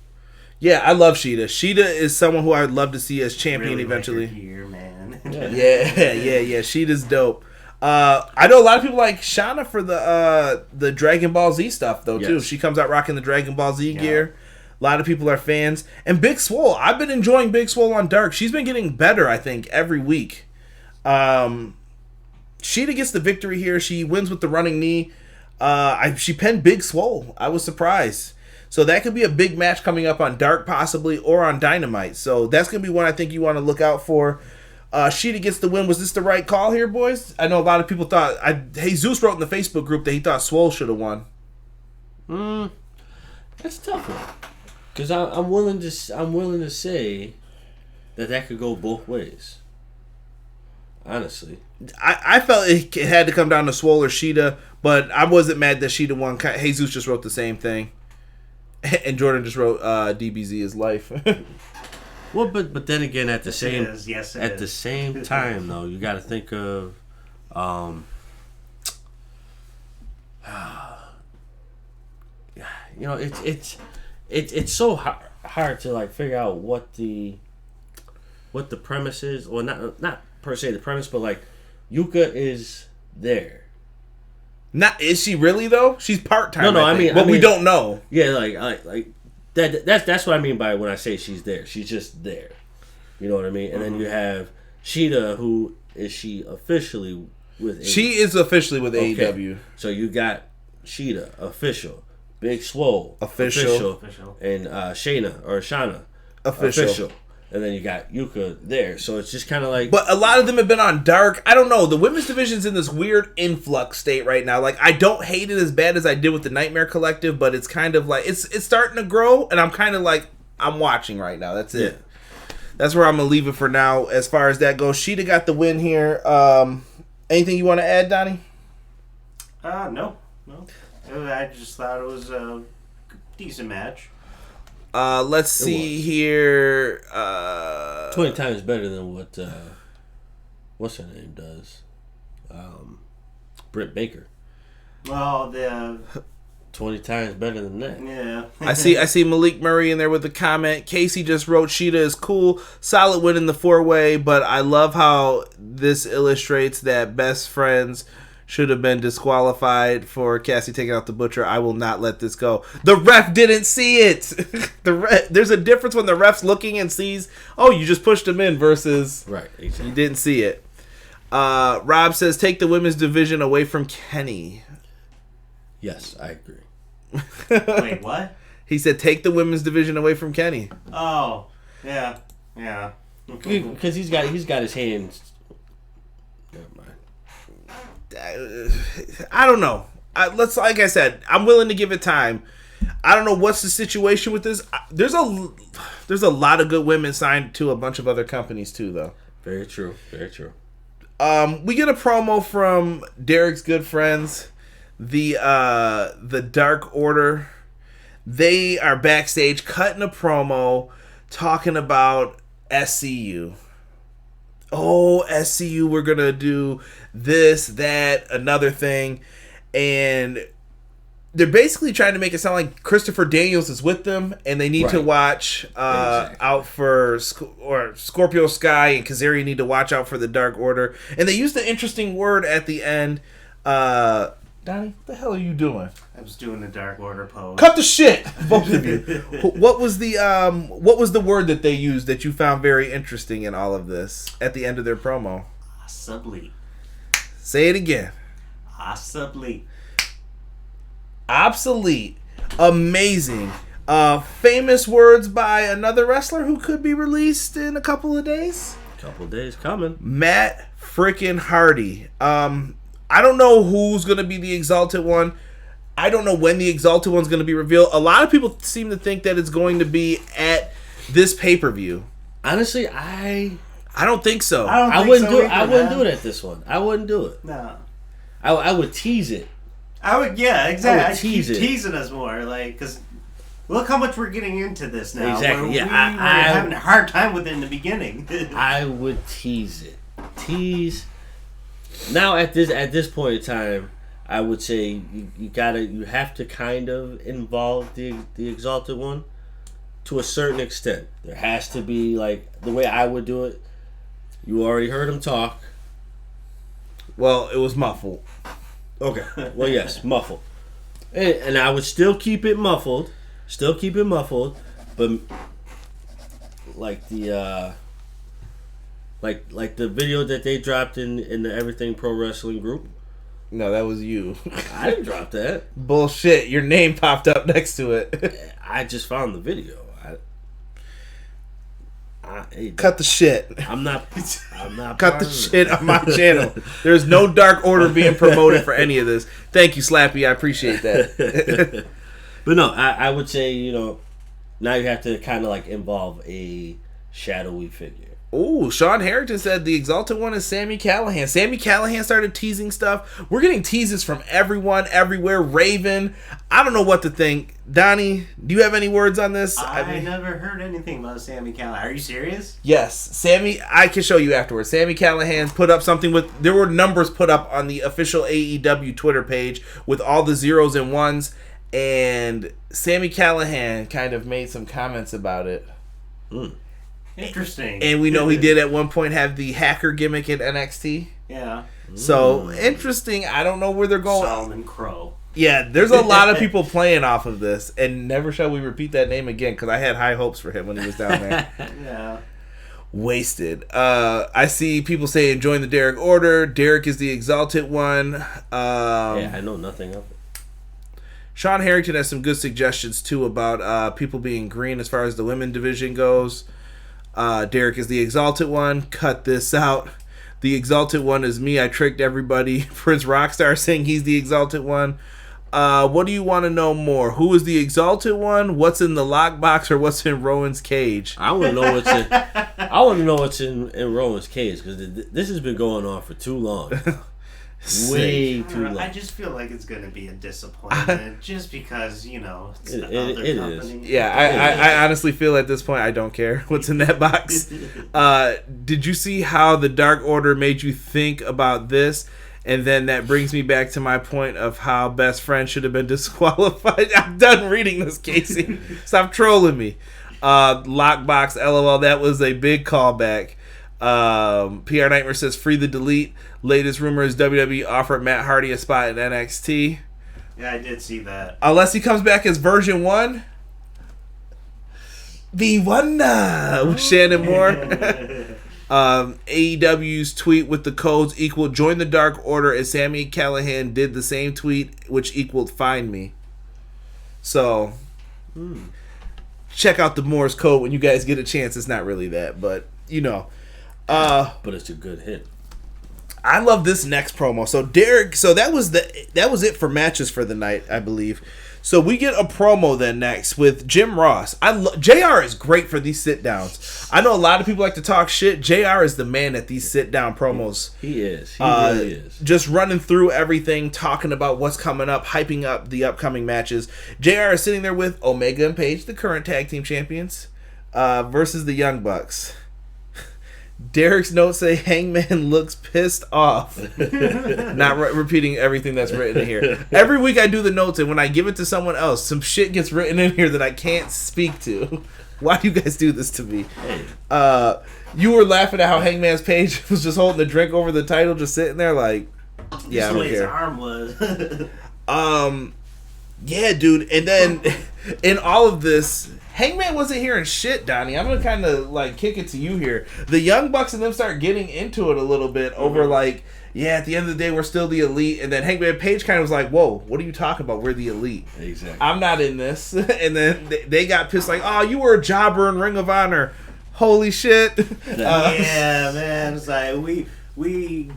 Yeah, I love Shida. Shida is someone who I would love to see as champion really eventually. Like here, man. yeah. Sheeta's dope. I know a lot of people like Shauna for the Dragon Ball Z stuff though too. She comes out rocking the Dragon Ball Z gear. A lot of people are fans. And Big Swole, I've been enjoying Big Swole on Dark. She's been getting better, I think, every week. Shida gets the victory here. She wins with the running knee. She pinned Big Swole. I was surprised. So that could be a big match coming up on Dark possibly or on Dynamite. So that's going to be one I think you want to look out for. Shida gets the win. Was this the right call here, boys? I know a lot of people thought... Jesus wrote in the Facebook group that he thought Swole should have won. That's a tough one. Because I'm willing to say that could go both ways. Honestly. I felt it had to come down to Swole or Shida, but I wasn't mad that Shida won. Jesus just wrote the same thing. And Jordan just wrote DBZ is life. Well, but then again, at the the same time, though, you got to think of, you know, it's so hard to like figure out what the premise is, or not per se the premise, but like Yuka is there. Is she really though? She's part-time. No, I mean, we don't know. Yeah, like that's what I mean by when I say she's there. She's just there. You know what I mean? And then you have Shida, who is she officially with? She is officially with AEW. So you got Shida official, Big Swole official. And Shana official. And then you got Yuka there. So it's just kind of like... But a lot of them have been on Dark. I don't know. The women's division's in this weird influx state right now. Like, I don't hate it as bad as I did with the Nightmare Collective, but it's kind of like... It's starting to grow, and I'm kind of like... I'm watching right now. That's it. Yeah. That's where I'm going to leave it for now as far as that goes. Shida got the win here. Anything you want to add, Donnie? No. I just thought it was a decent match. Let's see here. 20 times better than what what's her name does. Britt Baker. Well, 20 times better than that. Yeah. I see Malik Murray in there with a comment. Casey just wrote Shida is cool, solid win in the 4-way, but I love how this illustrates that best friends should have been disqualified for Cassie taking out the Butcher. I will not let this go. The ref didn't see it. There's a difference when the ref's looking and sees, oh, you just pushed him in versus right, exactly. You didn't see it. Rob says, take the women's division away from Kenny. Yes, I agree. Wait, what? He said, take the women's division away from Kenny. Oh, yeah. Because he's got his hands. Never mind. I don't know. Like I said, I'm willing to give it time. I don't know what's the situation with this. There's a lot of good women signed to a bunch of other companies too, though. Very true. Very true. We get a promo from Derek's good friends, the Dark Order. They are backstage cutting a promo talking about SCU. Oh, SCU, we're going to do this, that, another thing. And they're basically trying to make it sound like Christopher Daniels is with them, and they need to watch out for Scorpio Sky and Kazarian need to watch out for the Dark Order. And they used the interesting word at the end. Donnie, what the hell are you doing? I was doing the Dark Order pose. Cut the shit, both of you. What was the word that they used that you found very interesting in all of this at the end of their promo? Possibly. Say it again. Possibly. Obsolete. Amazing. Famous words by another wrestler who could be released in a couple of days. Couple of days coming. Matt frickin' Hardy. I don't know who's going to be the Exalted One. I don't know when the Exalted One's going to be revealed. A lot of people seem to think that it's going to be at this pay-per-view. Honestly, I don't think so. I wouldn't do it. I wouldn't do it at this one. I wouldn't do it. No. I would tease it. I would, yeah, exactly. I would tease it. Teasing us more, like, because look how much we're getting into this now. Exactly. Yeah, we were having a hard time with it in the beginning. I would tease it. Tease. Now at this point in time, I would say you have to kind of involve the Exalted One to a certain extent. There has to be, like, the way I would do it. You already heard him talk. Well, it was muffled. Okay. Well, yes, muffled. And I would still keep it muffled. But like the like the video that they dropped in the Everything Pro Wrestling group. No, that was you. I didn't drop that. Bullshit. Your name popped up next to it. I just found the video. Cut the shit. I'm not. Cut the shit on my channel. There's no Dark Order being promoted for any of this. Thank you, Slappy. I appreciate that. But no, I would say, now you have to kind of like involve a shadowy figure. Ooh, Sean Harrington said the Exalted One is Sammy Callahan. Sammy Callahan started teasing stuff. We're getting teases from everyone, everywhere. Raven. I don't know what to think. Donnie, do you have any words on this? I never heard anything about Sammy Callahan. Are you serious? Yes. Sammy, I can show you afterwards. Sammy Callahan put up something there were numbers put up on the official AEW Twitter page with all the zeros and ones, and Sammy Callahan kind of made some comments about it. Interesting. And we know he did at one point have the hacker gimmick in NXT. Yeah. So, interesting. I don't know where they're going. Solomon Crow. Yeah, there's a lot of people playing off of this, and never shall we repeat that name again, because I had high hopes for him when he was down there. Yeah. Wasted. I see people saying join the Derek Order. Derek is the Exalted One. Yeah, I know nothing of it. Sean Harrington has some good suggestions, too, about people being green as far as the women division goes. Derek is the Exalted One. Cut this out. The Exalted One is me. I tricked everybody. Prince Rockstar saying he's the Exalted One. What do you want to know more? Who is the Exalted One? What's in the lockbox, or what's in Rowan's cage? I want to know what's in. I want to know what's in Rowan's cage, because this has been going on for too long. Way too long. I just feel like it's going to be a disappointment, just because it's the other company. Is. Yeah, I honestly feel at this point I don't care what's in that box. Did you see how the Dark Order made you think about this? And then that brings me back to my point of how Best Friend should have been disqualified. I'm done reading this, Casey. Stop trolling me. Lockbox, LOL. That was a big callback. PR Nightmare says free the delete. Latest rumor is WWE offered Matt Hardy a spot in NXT. Yeah, I did see that. Unless he comes back as version 1. The one with Shannon Moore. AEW's tweet with the codes equaled join the Dark Order, as Sammy Callahan did the same tweet, which equaled find me. So check out the Morse code when you guys get a chance. It's not really that, but But it's a good hit. I love this next promo. So Derek, that was it for matches for the night, I believe. So we get a promo then next with Jim Ross. JR is great for these sit downs. I know a lot of people like to talk shit. JR is the man at these sit down promos. He is. He really is. Just running through everything, talking about what's coming up, hyping up the upcoming matches. JR is sitting there with Omega and PAC, the current tag team champions, versus the Young Bucks. Derek's notes say Hangman looks pissed off. Not repeating everything that's written in here. Every week I do the notes, and when I give it to someone else, some shit gets written in here that I can't speak to. Why do you guys do this to me? You were laughing at how Hangman's Page was just holding the drink over the title, just sitting there like, yeah, I don't care. His arm was. Yeah, dude. And then in all of this, Hangman wasn't hearing shit, Donnie. I'm gonna kind of like kick it to you here. The Young Bucks and them start getting into it a little bit over like, yeah, at the end of the day, we're still the elite. And then Hangman Page kind of was like, whoa, what are you talking about? We're the elite. Exactly. I'm not in this. And then they got pissed like, oh, you were a jobber in Ring of Honor. Holy shit. Yeah, man. It's like, we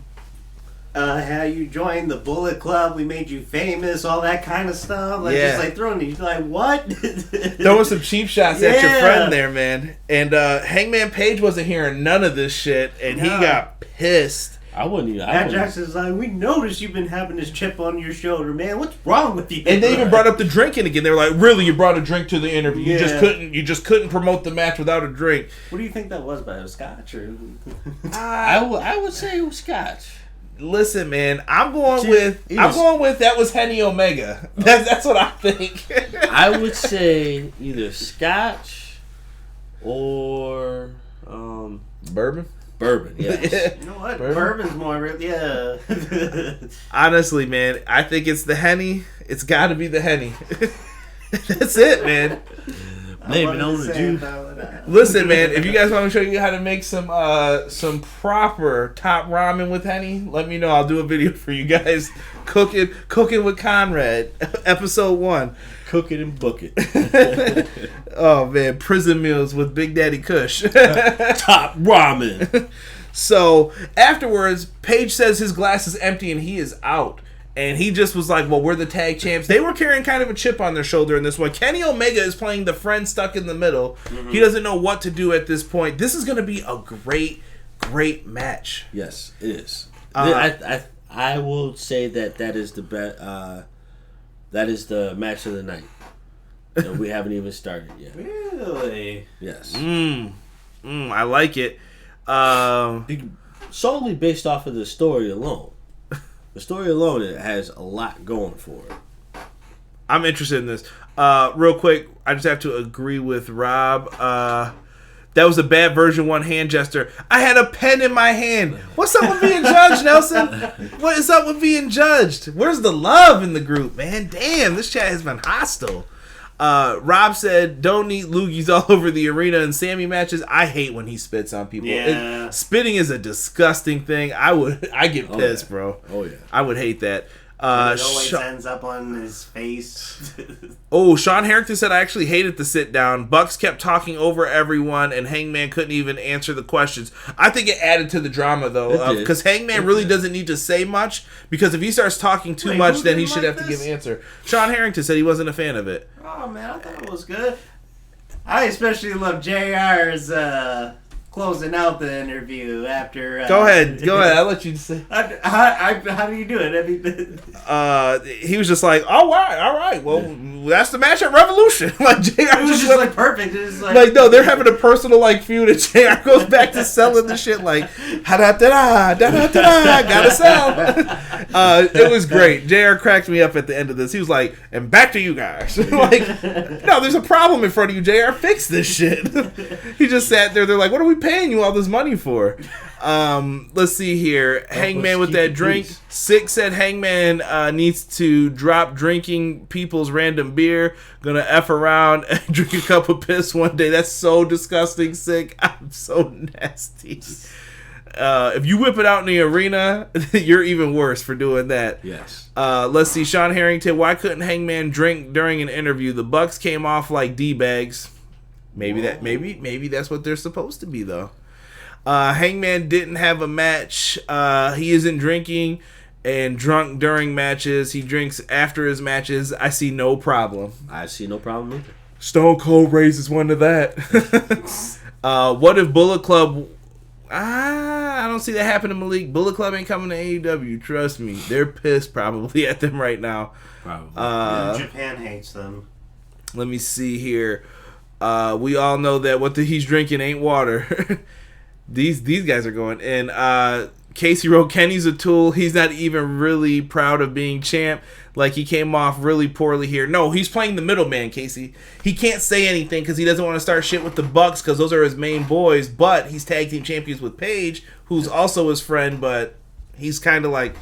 had you join the Bullet Club. We made you famous. All that kind of stuff. Like, just like throwing these, like, what? Throwing some cheap shots at your friend there, man. And Hangman Page wasn't hearing none of this shit, and he got pissed. I wouldn't even. Matt Jackson's like, we noticed you've been having this chip on your shoulder, man. What's wrong with you? And they even brought up the drinking again. They were like, "Really, you brought a drink to the interview? Yeah. You just couldn't promote the match without a drink." What do you think that was? By a Scotch or? I would say it was Scotch. Listen, man, I'm going with that was Kenny Omega. That's what I think. I would say either Scotch or bourbon. Bourbon, yes. You know what? Bourbon's more, yeah. Honestly, man, I think it's the Henny. It's got to be the Henny. That's it, man. Maybe known to juice. Listen, man, if you guys want to show you how to make some proper top ramen with Henny, let me know. I'll do a video for you guys. Cooking with Conrad, episode 1. Cook it and book it. Oh man, prison meals with Big Daddy Kush. Top ramen. So afterwards, Page says his glass is empty and he is out. And he just was like, well, we're the tag champs. They were carrying kind of a chip on their shoulder in this one. Kenny Omega is playing the friend stuck in the middle. Mm-hmm. He doesn't know what to do at this point. This is going to be a great, great match. Yes, it is. I will say that is the best. That is the match of the night. And we haven't even started yet. Really? Yes. I like it. Solely based off of the story alone. The story alone, it has a lot going for it. I'm interested in this. Real quick, I just have to agree with Rob. That was a bad version 1 hand gesture. I had a pen in my hand. What's up with being judged, Nelson? What is up with being judged? Where's the love in the group, man? Damn, this chat has been hostile. Rob said, don't eat loogies all over the arena in Sammy matches. I hate when he spits on people. Yeah. Spitting is a disgusting thing. I get pissed, bro. Oh, yeah. I would hate that. It always ends up on his face. Sean Harrington said, I actually hated the sit down. Bucks kept talking over everyone, and Hangman couldn't even answer the questions. I think it added to the drama, though, because Hangman really doesn't need to say much, because if he starts talking too much, then he should have to give an answer. Sean Harrington said he wasn't a fan of it. Oh, man, I thought it was good. I especially love JR's closing out the interview after. Go ahead. I'll let you say. How do you do it? I mean, he was just like, all right. Well, that's the match at Revolution. Like JR was just like perfect. It was like no, they're having a personal like feud, and JR goes back to selling the shit like gotta sell. It was great. JR cracked me up at the end of this. He was like, and back to you guys. Like, no, there's a problem in front of you, JR. Fix this shit. He just sat there. They're like, what are we paying you all this money for? Let's see here. Hangman with that drink. Sick said Hangman needs to drop drinking people's random beer. Gonna F around and drink a cup of piss one day. That's so disgusting, Sick. I'm so nasty. If you whip it out in the arena, you're even worse for doing that. Yes. Let's see. Sean Harrington. Why couldn't Hangman drink during an interview? The Bucks came off like D-bags. Maybe that's what they're supposed to be, though. Hangman didn't have a match. He isn't drinking and drunk during matches. He drinks after his matches. I see no problem. I see no problem either. Stone Cold raises one to that. What if Bullet Club... I don't see that happening, Malik. Bullet Club ain't coming to AEW. Trust me. They're pissed probably at them right now. Probably. Japan hates them. Let me see here. We all know that what he's drinking ain't water. These guys are going. And Casey wrote, Kenny's a tool. He's not even really proud of being champ. Like, he came off really poorly here. No, he's playing the middleman, Casey. He can't say anything because he doesn't want to start shit with the Bucks because those are his main boys. But he's tag team champions with Paige, who's also his friend, but he's kind of like...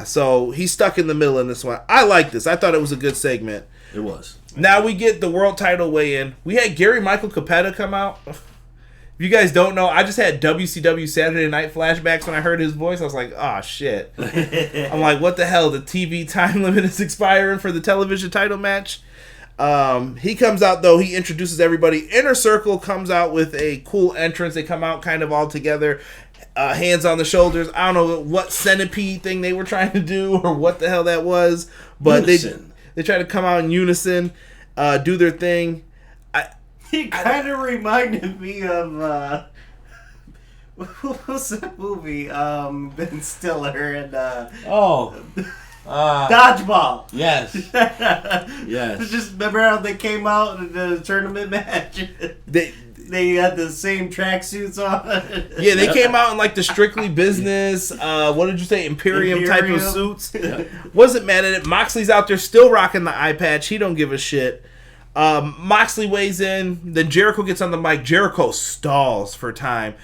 So he's stuck in the middle in this one. I like this. I thought it was a good segment. It was. Now we get the world title weigh-in. We had Gary Michael Capetta come out. If you guys don't know, I just had WCW Saturday Night flashbacks when I heard his voice. I was like, oh, shit. I'm like, what the hell? The TV time limit is expiring for the television title match. He comes out, though. He introduces everybody. Inner Circle comes out with a cool entrance. They come out kind of all together. Hands on the shoulders. I don't know what centipede thing they were trying to do or what the hell that was. But they try to come out in unison, do their thing. He kind of reminded me of what was that movie? Ben Stiller and Dodgeball. Yes. Yes. Just remember how they came out in the tournament match? They had the same tracksuits on. Yeah, they came out in like the Strictly Business, what did you say, Imperium type of suits. Yeah. Wasn't mad at it. Moxley's out there still rocking the eye patch. He don't give a shit. Moxley weighs in. Then Jericho gets on the mic. Jericho stalls for time.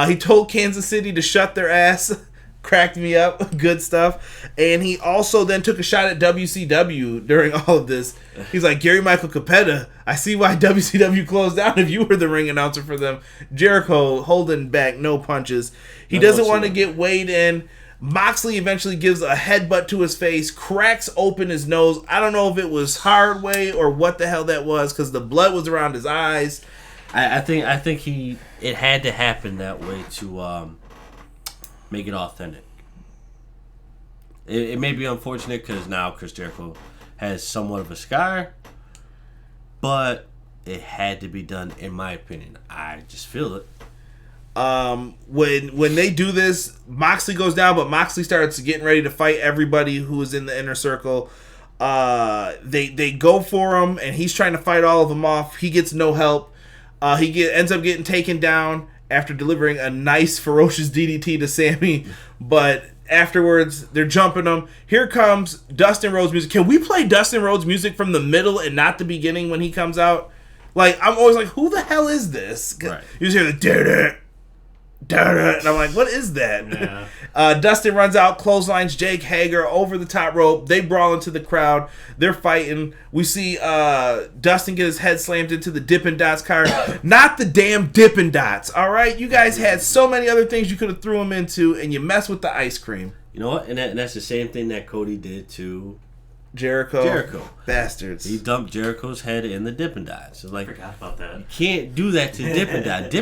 He told Kansas City to shut their ass. Cracked me up. Good stuff. And he also then took a shot at WCW during all of this. He's like, Gary Michael Capetta, I see why WCW closed down if you were the ring announcer for them. Jericho holding back, no punches. He doesn't want to get weighed in. Moxley eventually gives a headbutt to his face, cracks open his nose. I don't know if it was hard way or what the hell that was because the blood was around his eyes. I think it had to happen that way to make it authentic. It may be unfortunate because now Chris Jericho has somewhat of a scar, but it had to be done, in my opinion. I just feel it. When they do this, Moxley goes down, but Moxley starts getting ready to fight everybody who is in the Inner Circle. They go for him, and he's trying to fight all of them off. He gets no help. He ends up getting taken down after delivering a nice ferocious DDT to Sammy, but afterwards they're jumping him. Here comes Dustin Rhodes music. Can we play Dustin Rhodes music from the middle and not the beginning when he comes out? Like, I'm always like, who the hell is this? Right. You just hear the da-da, da-da, and I'm like, what is that? Yeah. Dustin runs out, clotheslines Jake Hager over the top rope. They brawl into the crowd. They're fighting. We see Dustin get his head slammed into the Dippin' Dots car. Not the damn Dippin' Dots, all right? You guys had so many other things you could have threw him into, and you mess with the ice cream. You know what? And that's the same thing that Cody did to Jericho. Bastards. He dumped Jericho's head in the Dippin' Dots. It's like, I forgot about that. You can't do that to Dippin' Dot.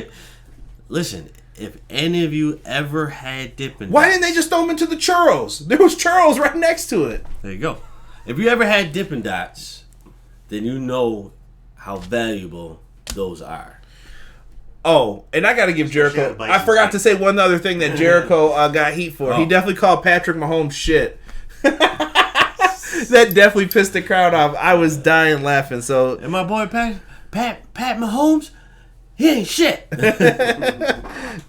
Listen, if any of you ever had Dippin' Dots... Why didn't they just throw them into the churros? There was churros right next to it. There you go. If you ever had Dippin' Dots, then you know how valuable those are. Oh, and I got to give Jericho... I forgot to say one other thing that Jericho got heat for. He definitely called Patrick Mahomes shit. That definitely pissed the crowd off. I was dying laughing. So, and my boy Pat Mahomes, he ain't shit.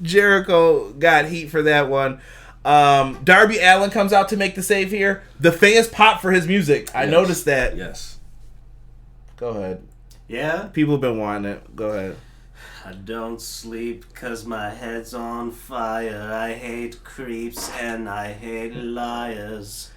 Jericho got heat for that one. Darby Allin comes out to make the save here. The fans pop for his music. I noticed that. Yes. Go ahead. Yeah? People have been wanting it. Go ahead. I don't sleep 'cause my head's on fire. I hate creeps and I hate liars.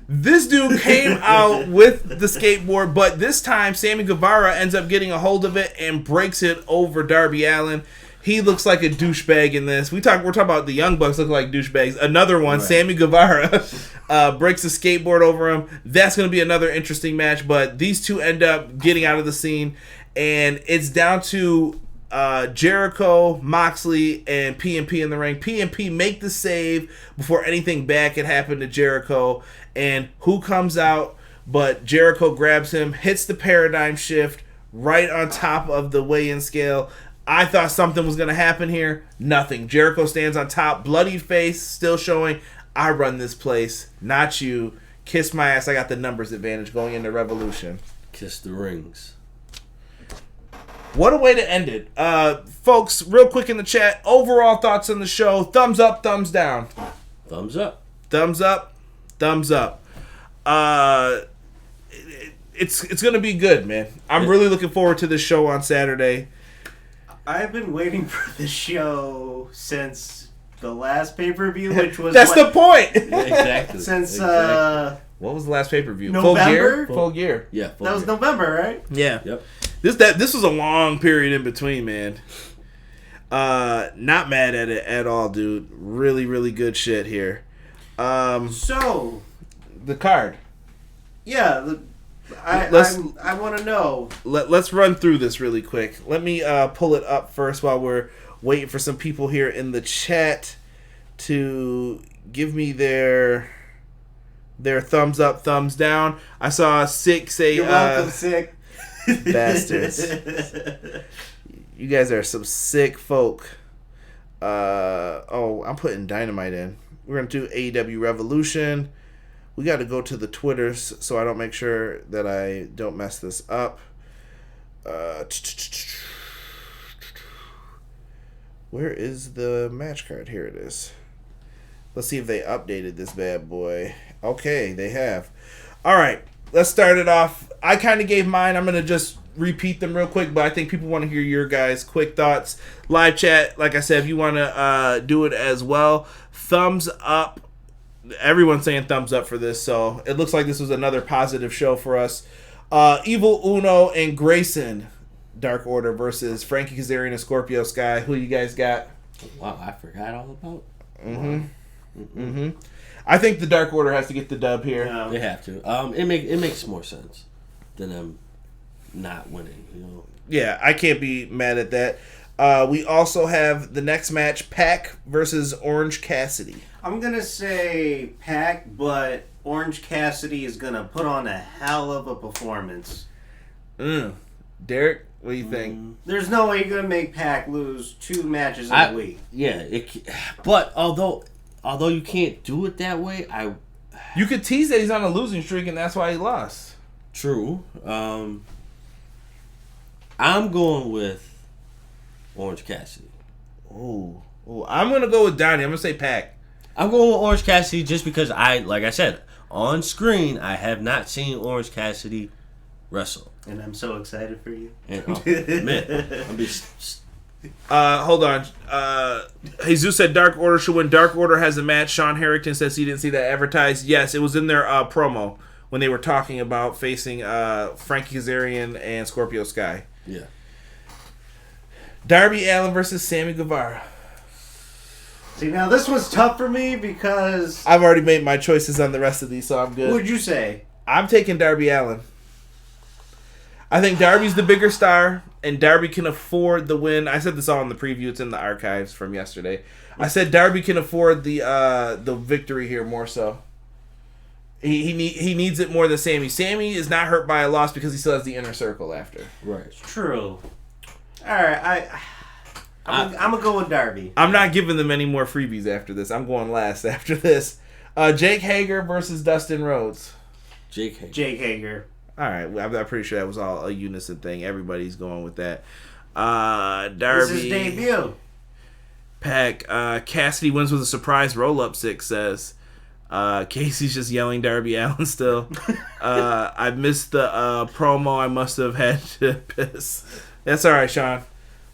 This dude came out with the skateboard, but this time Sammy Guevara ends up getting a hold of it and breaks it over Darby Allin. He looks like a douchebag in this. We're talking about the Young Bucks look like douchebags. Another one, right. Sammy Guevara breaks a skateboard over him. That's going to be another interesting match, but these two end up getting out of the scene, and it's down to Jericho, Moxley, and PNP in the ring. PNP make the save before anything bad can happen to Jericho. And who comes out but Jericho grabs him, hits the paradigm shift right on top of the weigh-in scale. I thought something was going to happen here. Nothing. Jericho stands on top, bloodied face, still showing, I run this place, not you. Kiss my ass. I got the numbers advantage going into Revolution. Kiss the rings. What a way to end it. Folks, real quick in the chat, overall thoughts on the show. Thumbs up, thumbs down. Thumbs up. Thumbs up, thumbs up. It's going to be good, man. I'm really looking forward to this show on Saturday. I've been waiting for this show since the last pay-per-view, which was That's the point. Yeah, exactly. Since what was the last pay-per-view? November? Full gear. Yeah, that was November, right? Yeah. Yep. This was a long period in between, man. Not mad at it at all, dude. Really, really good shit here. So the card. Yeah, I want to know. Let's run through this really quick. Let me pull it up first while we're waiting for some people here in the chat to give me their thumbs up, thumbs down. I saw Sick say, "You're welcome, Sick." Bastards. You guys are some sick folk. I'm putting Dynamite in. We're going to do AEW Revolution. We got to go to the Twitters so I don't make sure that I don't mess this up. Where is the match card? Here it is. Let's see if they updated this bad boy. Okay, they have. All right, let's start it off. I kind of gave mine. I'm going to just repeat them real quick, but I think people want to hear your guys' quick thoughts. Live chat, like I said, if you want to do it as well, thumbs up. Everyone's saying thumbs up for this, so it looks like this was another positive show for us. Evil Uno and Grayson, Dark Order versus Frankie Kazarian and Scorpio Sky. Who you guys got? Wow, I forgot all about. I think the Dark Order has to get the dub here. Yeah. They have to. It makes more sense than them not winning. You know. Yeah, I can't be mad at that. We also have the next match, Peck versus Orange Cassidy. I'm going to say Pac, but Orange Cassidy is going to put on a hell of a performance. Derek, what do you think? There's no way you're going to make Pac lose 2 matches in a week. Yeah, but although you can't do it that way, You could tease that he's on a losing streak and that's why he lost. True. I'm going with Orange Cassidy. Ooh, I'm going to go with Donnie. I'm going to say Peck. I'm going with Orange Cassidy just because like I said, on screen, I have not seen Orange Cassidy wrestle. And I'm so excited for you. And, man, I'm just... Hold on. Jesus said Dark Order should win. Dark Order has a match. Sean Harrington says he didn't see that advertised. Yes, it was in their promo when they were talking about facing Frankie Kazarian and Scorpio Sky. Yeah. Darby Allin versus Sammy Guevara. See, now this was tough for me because... I've already made my choices on the rest of these, so I'm good. What'd you say? I'm taking Darby Allin. I think Darby's the bigger star, and Darby can afford the win. I said this all in the preview. It's in the archives from yesterday. I said Darby can afford the victory here more so. He needs it more than Sammy. Sammy is not hurt by a loss because he still has the inner circle after. Right. True. All right, I'm going to go with Darby. I'm not giving them any more freebies after this. I'm going last after this. Jake Hager versus Dustin Rhodes. Jake Hager. All right, I'm pretty sure that was all a unison thing. Everybody's going with that. Darby. This is his debut. Peck. Cassidy wins with a surprise roll-up, Six says. Casey's just yelling Darby Allin still. I missed the promo. I must have had to piss. That's all right, Sean.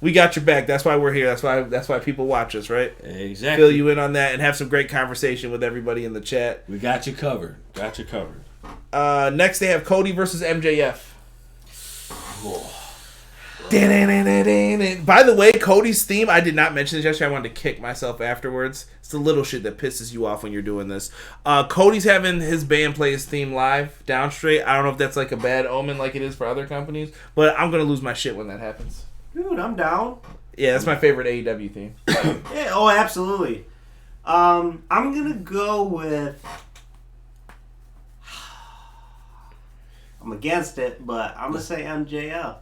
We got your back. That's why we're here. That's why people watch us, right? Exactly. Fill you in on that and have some great conversation with everybody in the chat. We got you covered. Next, they have Cody versus MJF. Oh. By the way, Cody's theme, I did not mention this yesterday. I wanted to kick myself afterwards. It's the little shit that pisses you off when you're doing this. Cody's having his band play his theme live, down straight. I don't know if that's like a bad omen like it is for other companies, but I'm going to lose my shit when that happens. Dude, I'm down. Yeah, that's my favorite AEW theme. Yeah, oh, absolutely. I'm gonna go with. I'm against it, but I'm gonna say MJF.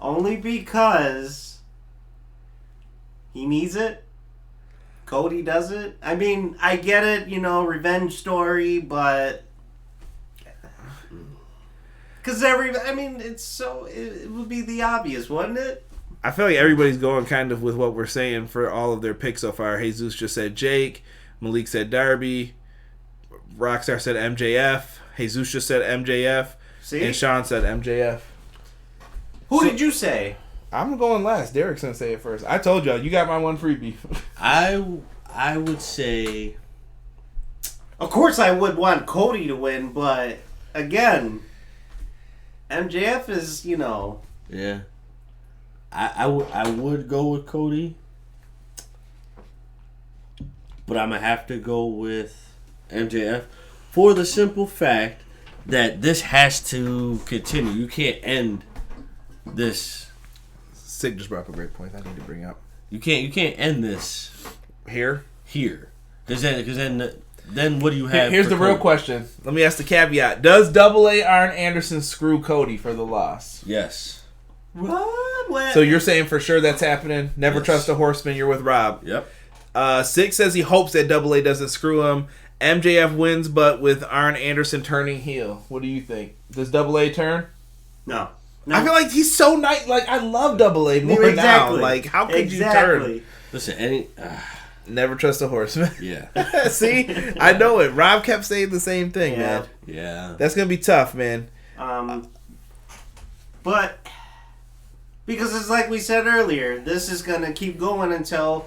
Only because he needs it. Cody does it. I mean, I get it, revenge story, but because it would be the obvious, wouldn't it? I feel like everybody's going kind of with what we're saying for all of their picks so far. Jesus just said Jake. Malik said Darby. Rockstar said MJF. Jesus just said MJF. See? And Sean said MJF. Who did you say? I'm going last. Derek's going to say it first. I told y'all. You got my one freebie. I would say... Of course I would want Cody to win, but again, MJF is, Yeah. I would go with Cody, but I'm going to have to go with MJF for the simple fact that this has to continue. You can't end this. Sig just brought up a great point I need to bring up. You can't end this here. Because then what do you have? Here's the real question. Let me ask the caveat. Does AA Arn Anderson screw Cody for the loss? Yes. What? So you're saying for sure that's happening? Never trust a horseman. You're with Rob. Yep. Six says he hopes that AA doesn't screw him. MJF wins, but with Arn Anderson turning heel. What do you think? Does AA turn? No. I feel like he's so nice. Like, I love AA more now. Like, how could you turn? Listen, never trust a horseman. Yeah. See? I know it. Rob kept saying the same thing, man. Yeah. That's going to be tough, man. But, because it's like we said earlier, this is going to keep going until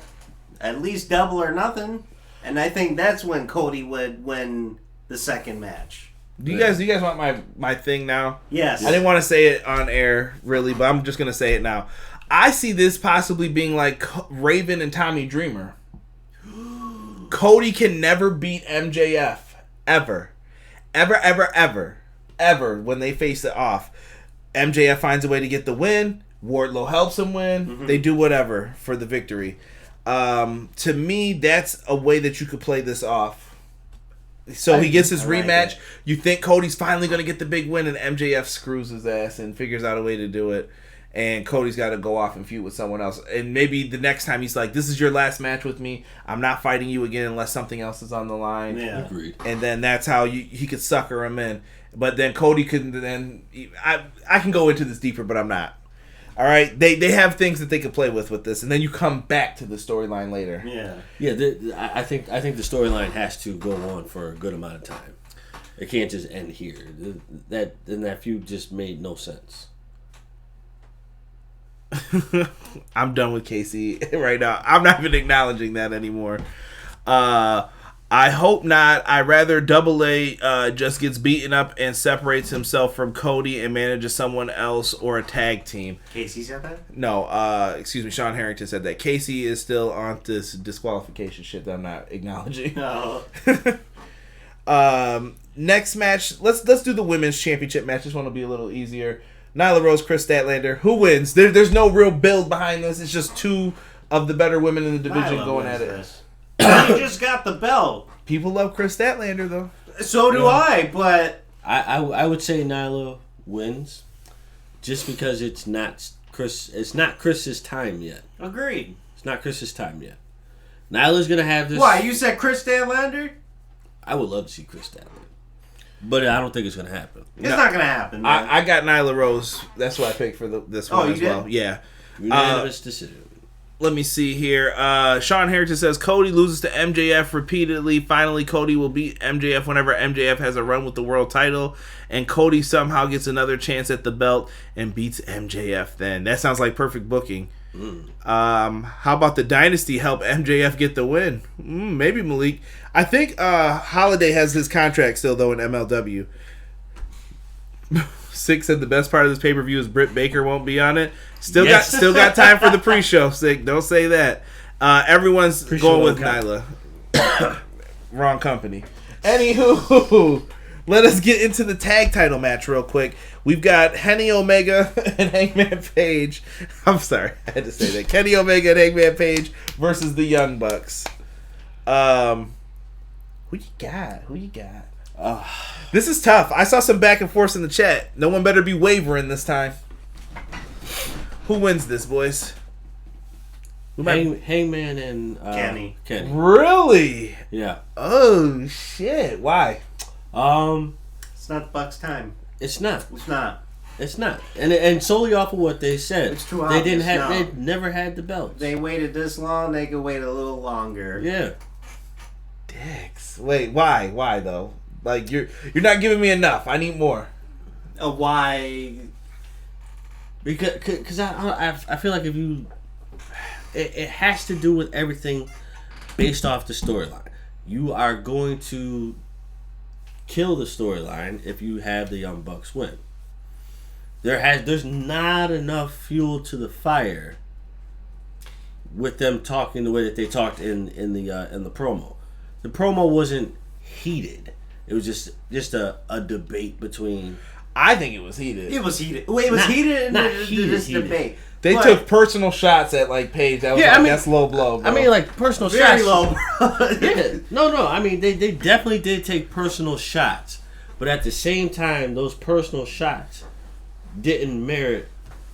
at least Double or Nothing. And I think that's when Cody would win the second match. Do you guys want my thing now? Yes. I didn't want to say it on air, really, but I'm just going to say it now. I see this possibly being like Raven and Tommy Dreamer. Cody can never beat MJF. Ever. Ever when they face it off. MJF finds a way to get the win. Wardlow helps him win. Mm-hmm. They do whatever for the victory. To me, that's a way that you could play this off. So he gets his rematch. You think Cody's finally going to get the big win, and MJF screws his ass and figures out a way to do it. And Cody's got to go off and feud with someone else. And maybe the next time he's like, this is your last match with me. I'm not fighting you again unless something else is on the line. Yeah. Agreed. And then that's how he could sucker him in. But then Cody could then... I can go into this deeper, but I'm not. All right? They have things that they could play with this. And then you come back to the storyline later. Yeah. Yeah, I think the storyline has to go on for a good amount of time. It can't just end here. That feud just made no sense. I'm done with Casey right now. I'm not even acknowledging that anymore. I hope not. I rather AA just gets beaten up and separates himself from Cody and manages someone else or a tag team. Casey said that? No, excuse me, Sean Harrington said that. Casey is still on this disqualification shit that I'm not acknowledging. No. Next match, let's do the women's championship match. This one will be a little easier. Nyla Rose, Chris Statlander. Who wins? There's no real build behind this. It's just two of the better women in the division Nyla going at it. This. He just got the belt. People love Chris Statlander, though. So do I, but... I would say Nyla wins just because it's not Chris's time yet. Agreed. It's not Chris's time yet. Nyla's going to have this... Why, you said Chris Statlander? I would love to see Chris Statlander. But I don't think it's going to happen. It's not going to happen, man. I got Nyla Rose. That's what I picked for this one as well. Yeah. Unanimous decision. Let me see here. Sean Harrington says Cody loses to MJF repeatedly. Finally, Cody will beat MJF whenever MJF has a run with the world title. And Cody somehow gets another chance at the belt and beats MJF then. That sounds like perfect booking. How about the Dynasty help MJF get the win? Maybe Malik. I think Holiday has his contract still, though, in MLW. Sick said the best part of this pay-per-view is Britt Baker won't be on it. Still got time for the pre-show, Sick. Don't say that. Everyone's going with Nyla. Wrong company. Anywho, let us get into the tag title match real quick. We've got Kenny Omega and Hangman Page. I'm sorry, I had to say that. Kenny Omega and Hangman Page versus the Young Bucks. Who you got? This is tough. I saw some back and forth in the chat. No one better be wavering this time. Who wins this, boys? Hangman and Kenny. Really? Yeah. Oh shit! Why? It's not the Bucks' time. It's not. It's not. And solely off of what they said, It's too they obvious didn't have. now. They never had the belts. They waited this long. They could wait a little longer. Yeah. Dicks. Wait, why? Why though? Like you're not giving me enough. I need more. Why? Because I feel like if you, it has to do with everything based off the storyline. You are going to kill the storyline if you have the Young Bucks win. There's not enough fuel to the fire with them talking the way that they talked in the promo. The promo wasn't heated. It was just a debate between. I think it was heated. It was heated. Wait, it was heated in this heated. debate. They took personal shots at like Paige. That was that's low blow. Bro. I mean, like personal Very shots. low. Yeah. No. I mean, they definitely did take personal shots, but at the same time, those personal shots didn't merit.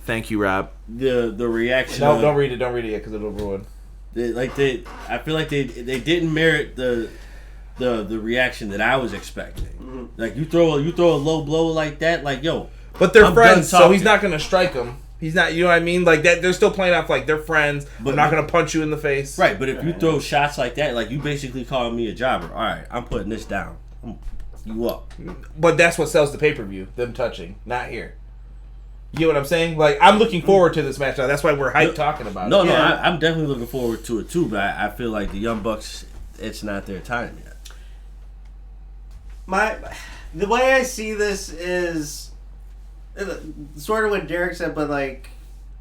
Thank you, Rob. The reaction. No, don't read it. Don't read it yet because it'll ruin. I feel like they didn't merit the reaction that I was expecting. Mm-hmm. Like you throw a low blow like that, like yo. But they're I'm friends, done so he's talking. not gonna strike him. He's not. You know what I mean? Like that. They're still playing off like they're friends. But I'm not gonna punch you in the face. Right, but if you throw shots like that, like you basically calling me a jobber. All right, I'm putting this down. You up? But that's what sells the pay-per-view. Them touching, not here. You get what I'm saying? Like I'm looking forward to this match now. That's why we're hyped talking about it. No, I'm definitely looking forward to it too. But I feel like the Young Bucks, it's not their time yet. The way I see this is sort of what Derek said, but like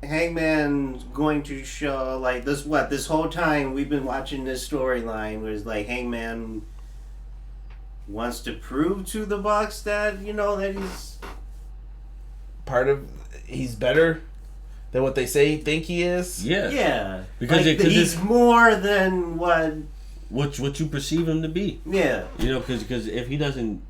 Hangman's going to show like this whole time we've been watching this storyline where it's like Hangman wants to prove to the Bucks that that he's he's better than what they think he is. yeah because like, he's more than what you perceive him to be. Yeah, because if he doesn't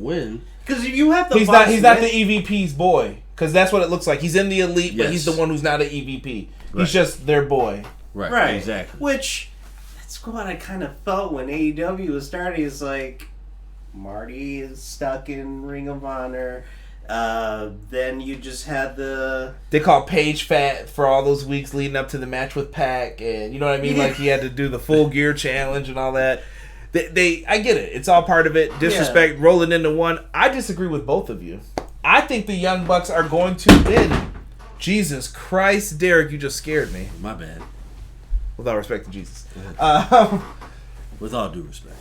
win, because if you have the he's Bucks not the EVP's boy. Because that's what it looks like. He's in the elite, but he's the one who's not an EVP. Right. He's just their boy. Right, exactly. Which that's what I kind of felt when AEW was starting. It's like Marty is stuck in Ring of Honor. Then you just had they call Paige fat for all those weeks leading up to the match with Peck, and you know what I mean. Like he had to do the full gear challenge and all that. I get it. It's all part of it. Disrespect rolling into one. I disagree with both of you. I think the Young Bucks are going to win. Jesus Christ, Derek, you just scared me. My bad. With all respect to Jesus. With all due respect.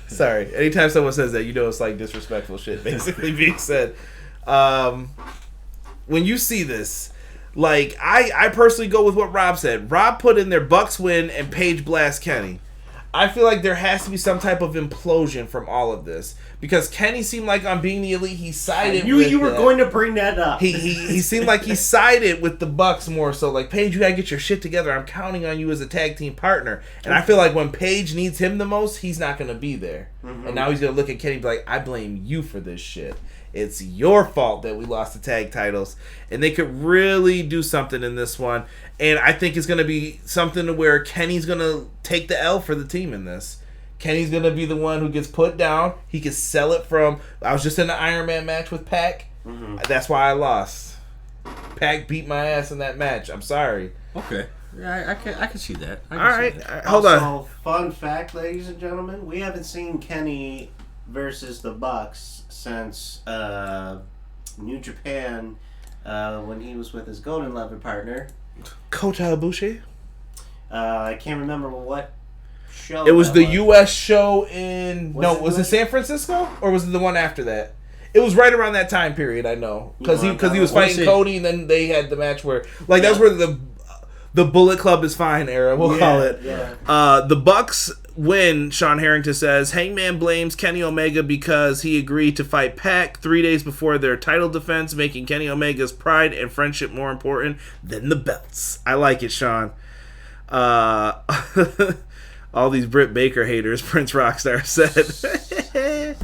Sorry. Anytime someone says that, it's like disrespectful shit basically being said. When you see this, like, I personally go with what Rob said. Rob put in their Bucks win and Paige blast Kenny. I feel like there has to be some type of implosion from all of this. Because Kenny seemed like on being the elite, he sided with you were going to bring that up. He seemed like he sided with the Bucks more so. Like, Paige, you gotta get your shit together. I'm counting on you as a tag team partner. And I feel like when Paige needs him the most, he's not gonna be there. Mm-hmm. And now he's gonna look at Kenny and be like, I blame you for this shit. It's your fault that we lost the tag titles. And they could really do something in this one. And I think it's going to be something to where Kenny's going to take the L for the team in this. Kenny's going to be the one who gets put down. He can sell it from... I was just in the Iron Man match with Peck. Mm-hmm. That's why I lost. Peck beat my ass in that match. I'm sorry. Okay. Yeah, I can see that. All right. Hold on. Fun fact, ladies and gentlemen. We haven't seen Kenny versus the Bucks since New Japan when he was with his Golden Leather partner. Kota Ibushi? I can't remember what show. It was the U.S. show in... Was it San Francisco? Or was it the one after that? It was right around that time period, I know. Because he was fighting Cody, and then they had the match where... Like, that's where the Bullet Club is fine era, we'll call it. Yeah. The Bucks win, Sean Harrington says, Hangman blames Kenny Omega because he agreed to fight Peck 3 days before their title defense, making Kenny Omega's pride and friendship more important than the belts. I like it, Sean. All these Britt Baker haters, Prince Rockstar said.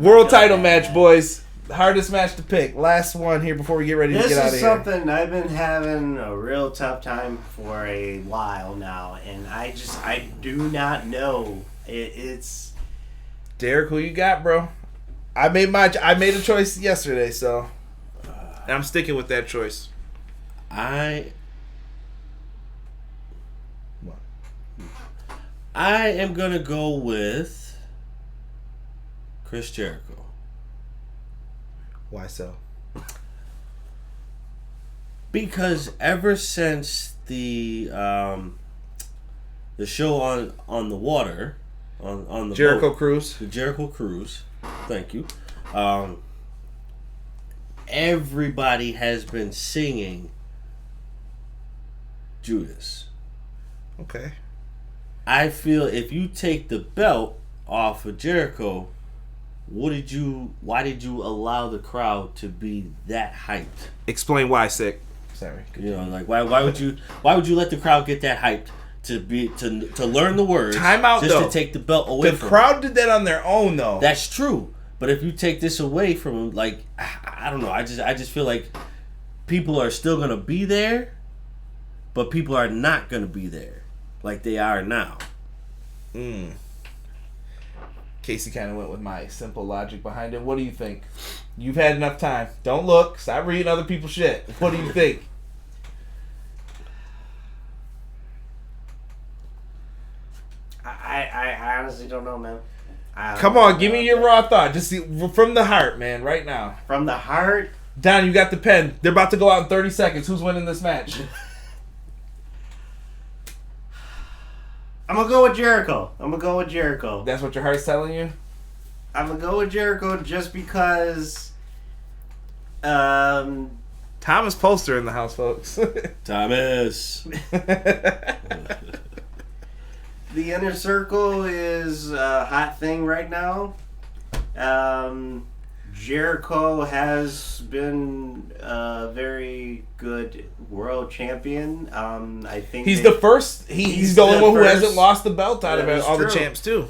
World title match, boys. Hardest match to pick. Last one here before we get ready to get out of here. This is something I've been having a real tough time for a while now, and I do not know. It's Derek, who you got, bro? I made a choice yesterday, so I'm sticking with that choice. I am gonna go with Chris Jericho. Why so? Because ever since the show on the water, on the Jericho boat, Cruise, the Jericho Cruise, thank you. Everybody has been singing Judas. Okay. I feel if you take the belt off of Jericho, why did you allow the crowd to be that hyped? Explain why, Sick. Sorry. You know, like why would you let the crowd get that hyped to learn the words? Time out, just though. to take the belt away from The crowd did that on their own, though. That's true. But if you take this away from them, like I don't know, I just feel like people are still gonna be there, but people are not gonna be there like they are now. Casey kind of went with my simple logic behind it. What do you think? You've had enough time. Don't look. Stop reading other people's shit. What do you think? I honestly don't know, man. Come on, give me your raw thought. Just see, from the heart, man, right now. From the heart? Don, you got the pen. They're about to go out in 30 seconds. Who's winning this match? I'm going to go with Jericho. That's what your heart's telling you? I'm going to go with Jericho just because... Thomas Poster in the house, folks. Thomas. The Inner Circle is a hot thing right now. Jericho has been a very good world champion. I think he's the first. He's the only one who hasn't lost the belt out of all the champs too.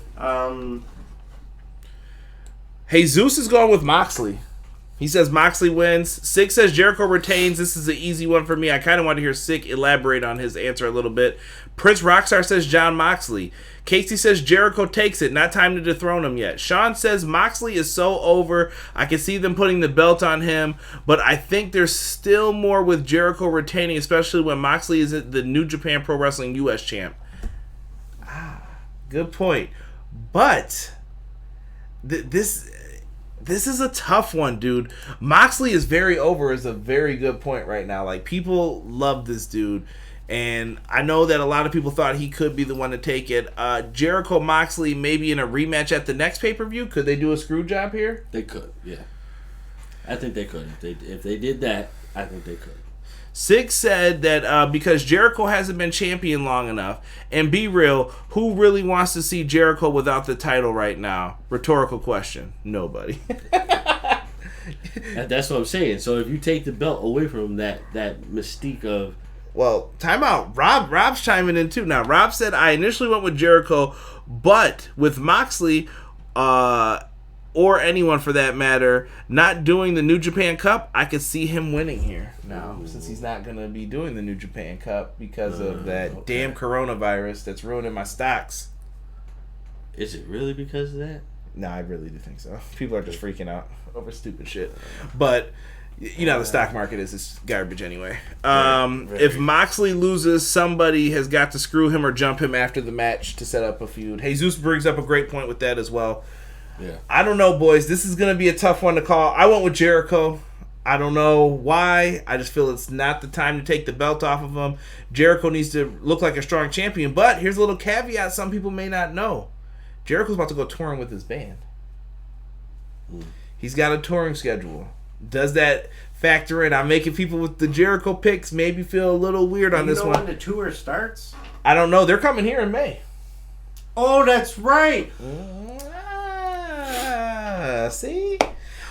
Jesus is going with Moxley. He says Moxley wins. Sick says Jericho retains. This is an easy one for me. I kind of want to hear Sick elaborate on his answer a little bit. Prince Rockstar says John Moxley. Casey says Jericho takes it. Not time to dethrone him yet. Sean says Moxley is so over. I can see them putting the belt on him, but I think there's still more with Jericho retaining, especially when Moxley is the New Japan Pro Wrestling US champ. Good point. But this is a tough one, dude. Moxley is very over is a very good point right now. Like, people love this dude. And I know that a lot of people thought he could be the one to take it. Jericho Moxley maybe in a rematch at the next pay-per-view. Could they do a screw job here? They could, yeah. I think they could. If they did that, I think they could. Sig said that because Jericho hasn't been champion long enough, and be real, who really wants to see Jericho without the title right now? Rhetorical question. Nobody. That's what I'm saying. So if you take the belt away from him, that mystique of... Well, time out. Rob's chiming in too. Now, Rob said, I initially went with Jericho, but with Moxley, or anyone for that matter, not doing the New Japan Cup, I could see him winning here now, since he's not going to be doing the New Japan Cup because of that damn coronavirus that's ruining my stocks. Is it really because of that? No, I really do think so. People are just freaking out over stupid shit. But... you know how the stock market is. It's garbage anyway. If Moxley loses, somebody has got to screw him or jump him after the match to set up a feud. Jesus brings up a great point with that as well. Yeah. I don't know, boys. This is going to be a tough one to call. I went with Jericho. I don't know why. I just feel it's not the time to take the belt off of him. Jericho needs to look like a strong champion. But here's a little caveat some people may not know. Jericho's about to go touring with his band. He's got a touring schedule. Does that factor in? I'm making people with the Jericho picks maybe feel a little weird on this one. You know when the tour starts? I don't know. They're coming here in May. Oh, that's right. See?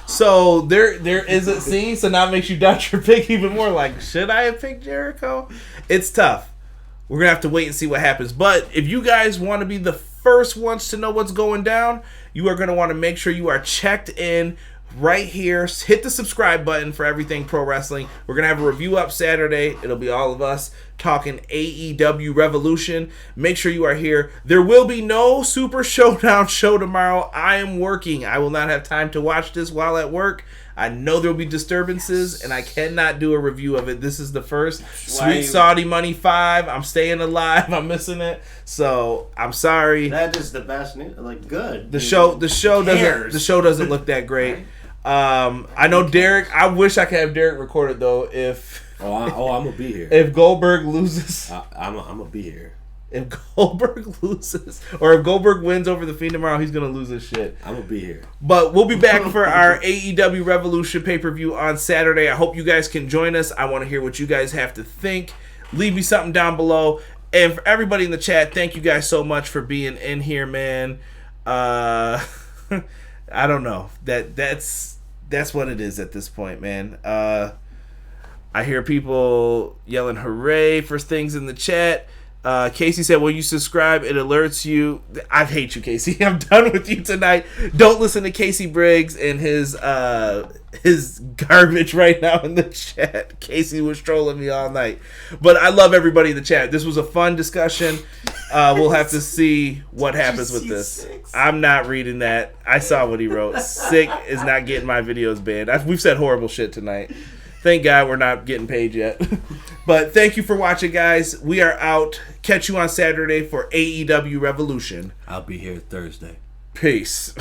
So there is a scene, so now it makes you doubt your pick even more. Like, should I have picked Jericho? It's tough. We're going to have to wait and see what happens. But if you guys want to be the first ones to know what's going down, you are going to want to make sure you are checked in right here. Hit the subscribe button for everything pro wrestling. We're going to have a review up Saturday. It'll be all of us talking AEW Revolution. Make sure you are here. There will be no Super Showdown show tomorrow. I am working. I will not have time to watch this while at work. I know there will be disturbances, and I cannot do a review of it. This is the first Sweet Saudi Money 5. I'm staying alive. I'm missing it, so I'm sorry. That is the best news. Like, good. The show doesn't look that great. I know Derek. I wish I could have Derek recorded though. If I'm gonna be here. If Goldberg loses, I'm gonna be here. If Goldberg loses, or if Goldberg wins over the Fiend tomorrow, he's gonna lose his shit. I'm gonna be here. But we'll be back for our AEW Revolution pay-per-view on Saturday. I hope you guys can join us. I want to hear what you guys have to think. Leave me something down below. And for everybody in the chat, thank you guys so much for being in here, man. I don't know. That's what it is at this point, man. I hear people yelling hooray for things in the chat. Casey said, when you subscribe, it alerts you. I hate you, Casey. I'm done with you tonight. Don't listen to Casey Briggs and his garbage right now in the chat. Casey was trolling me all night. But I love everybody in the chat. This was a fun discussion. We'll have to see what happens with this. Six? I'm not reading that. I saw what he wrote. Sick is not getting my videos banned. We've said horrible shit tonight. Thank God we're not getting paid yet. But thank you for watching, guys. We are out. Catch you on Saturday for AEW Revolution. I'll be here Thursday. Peace.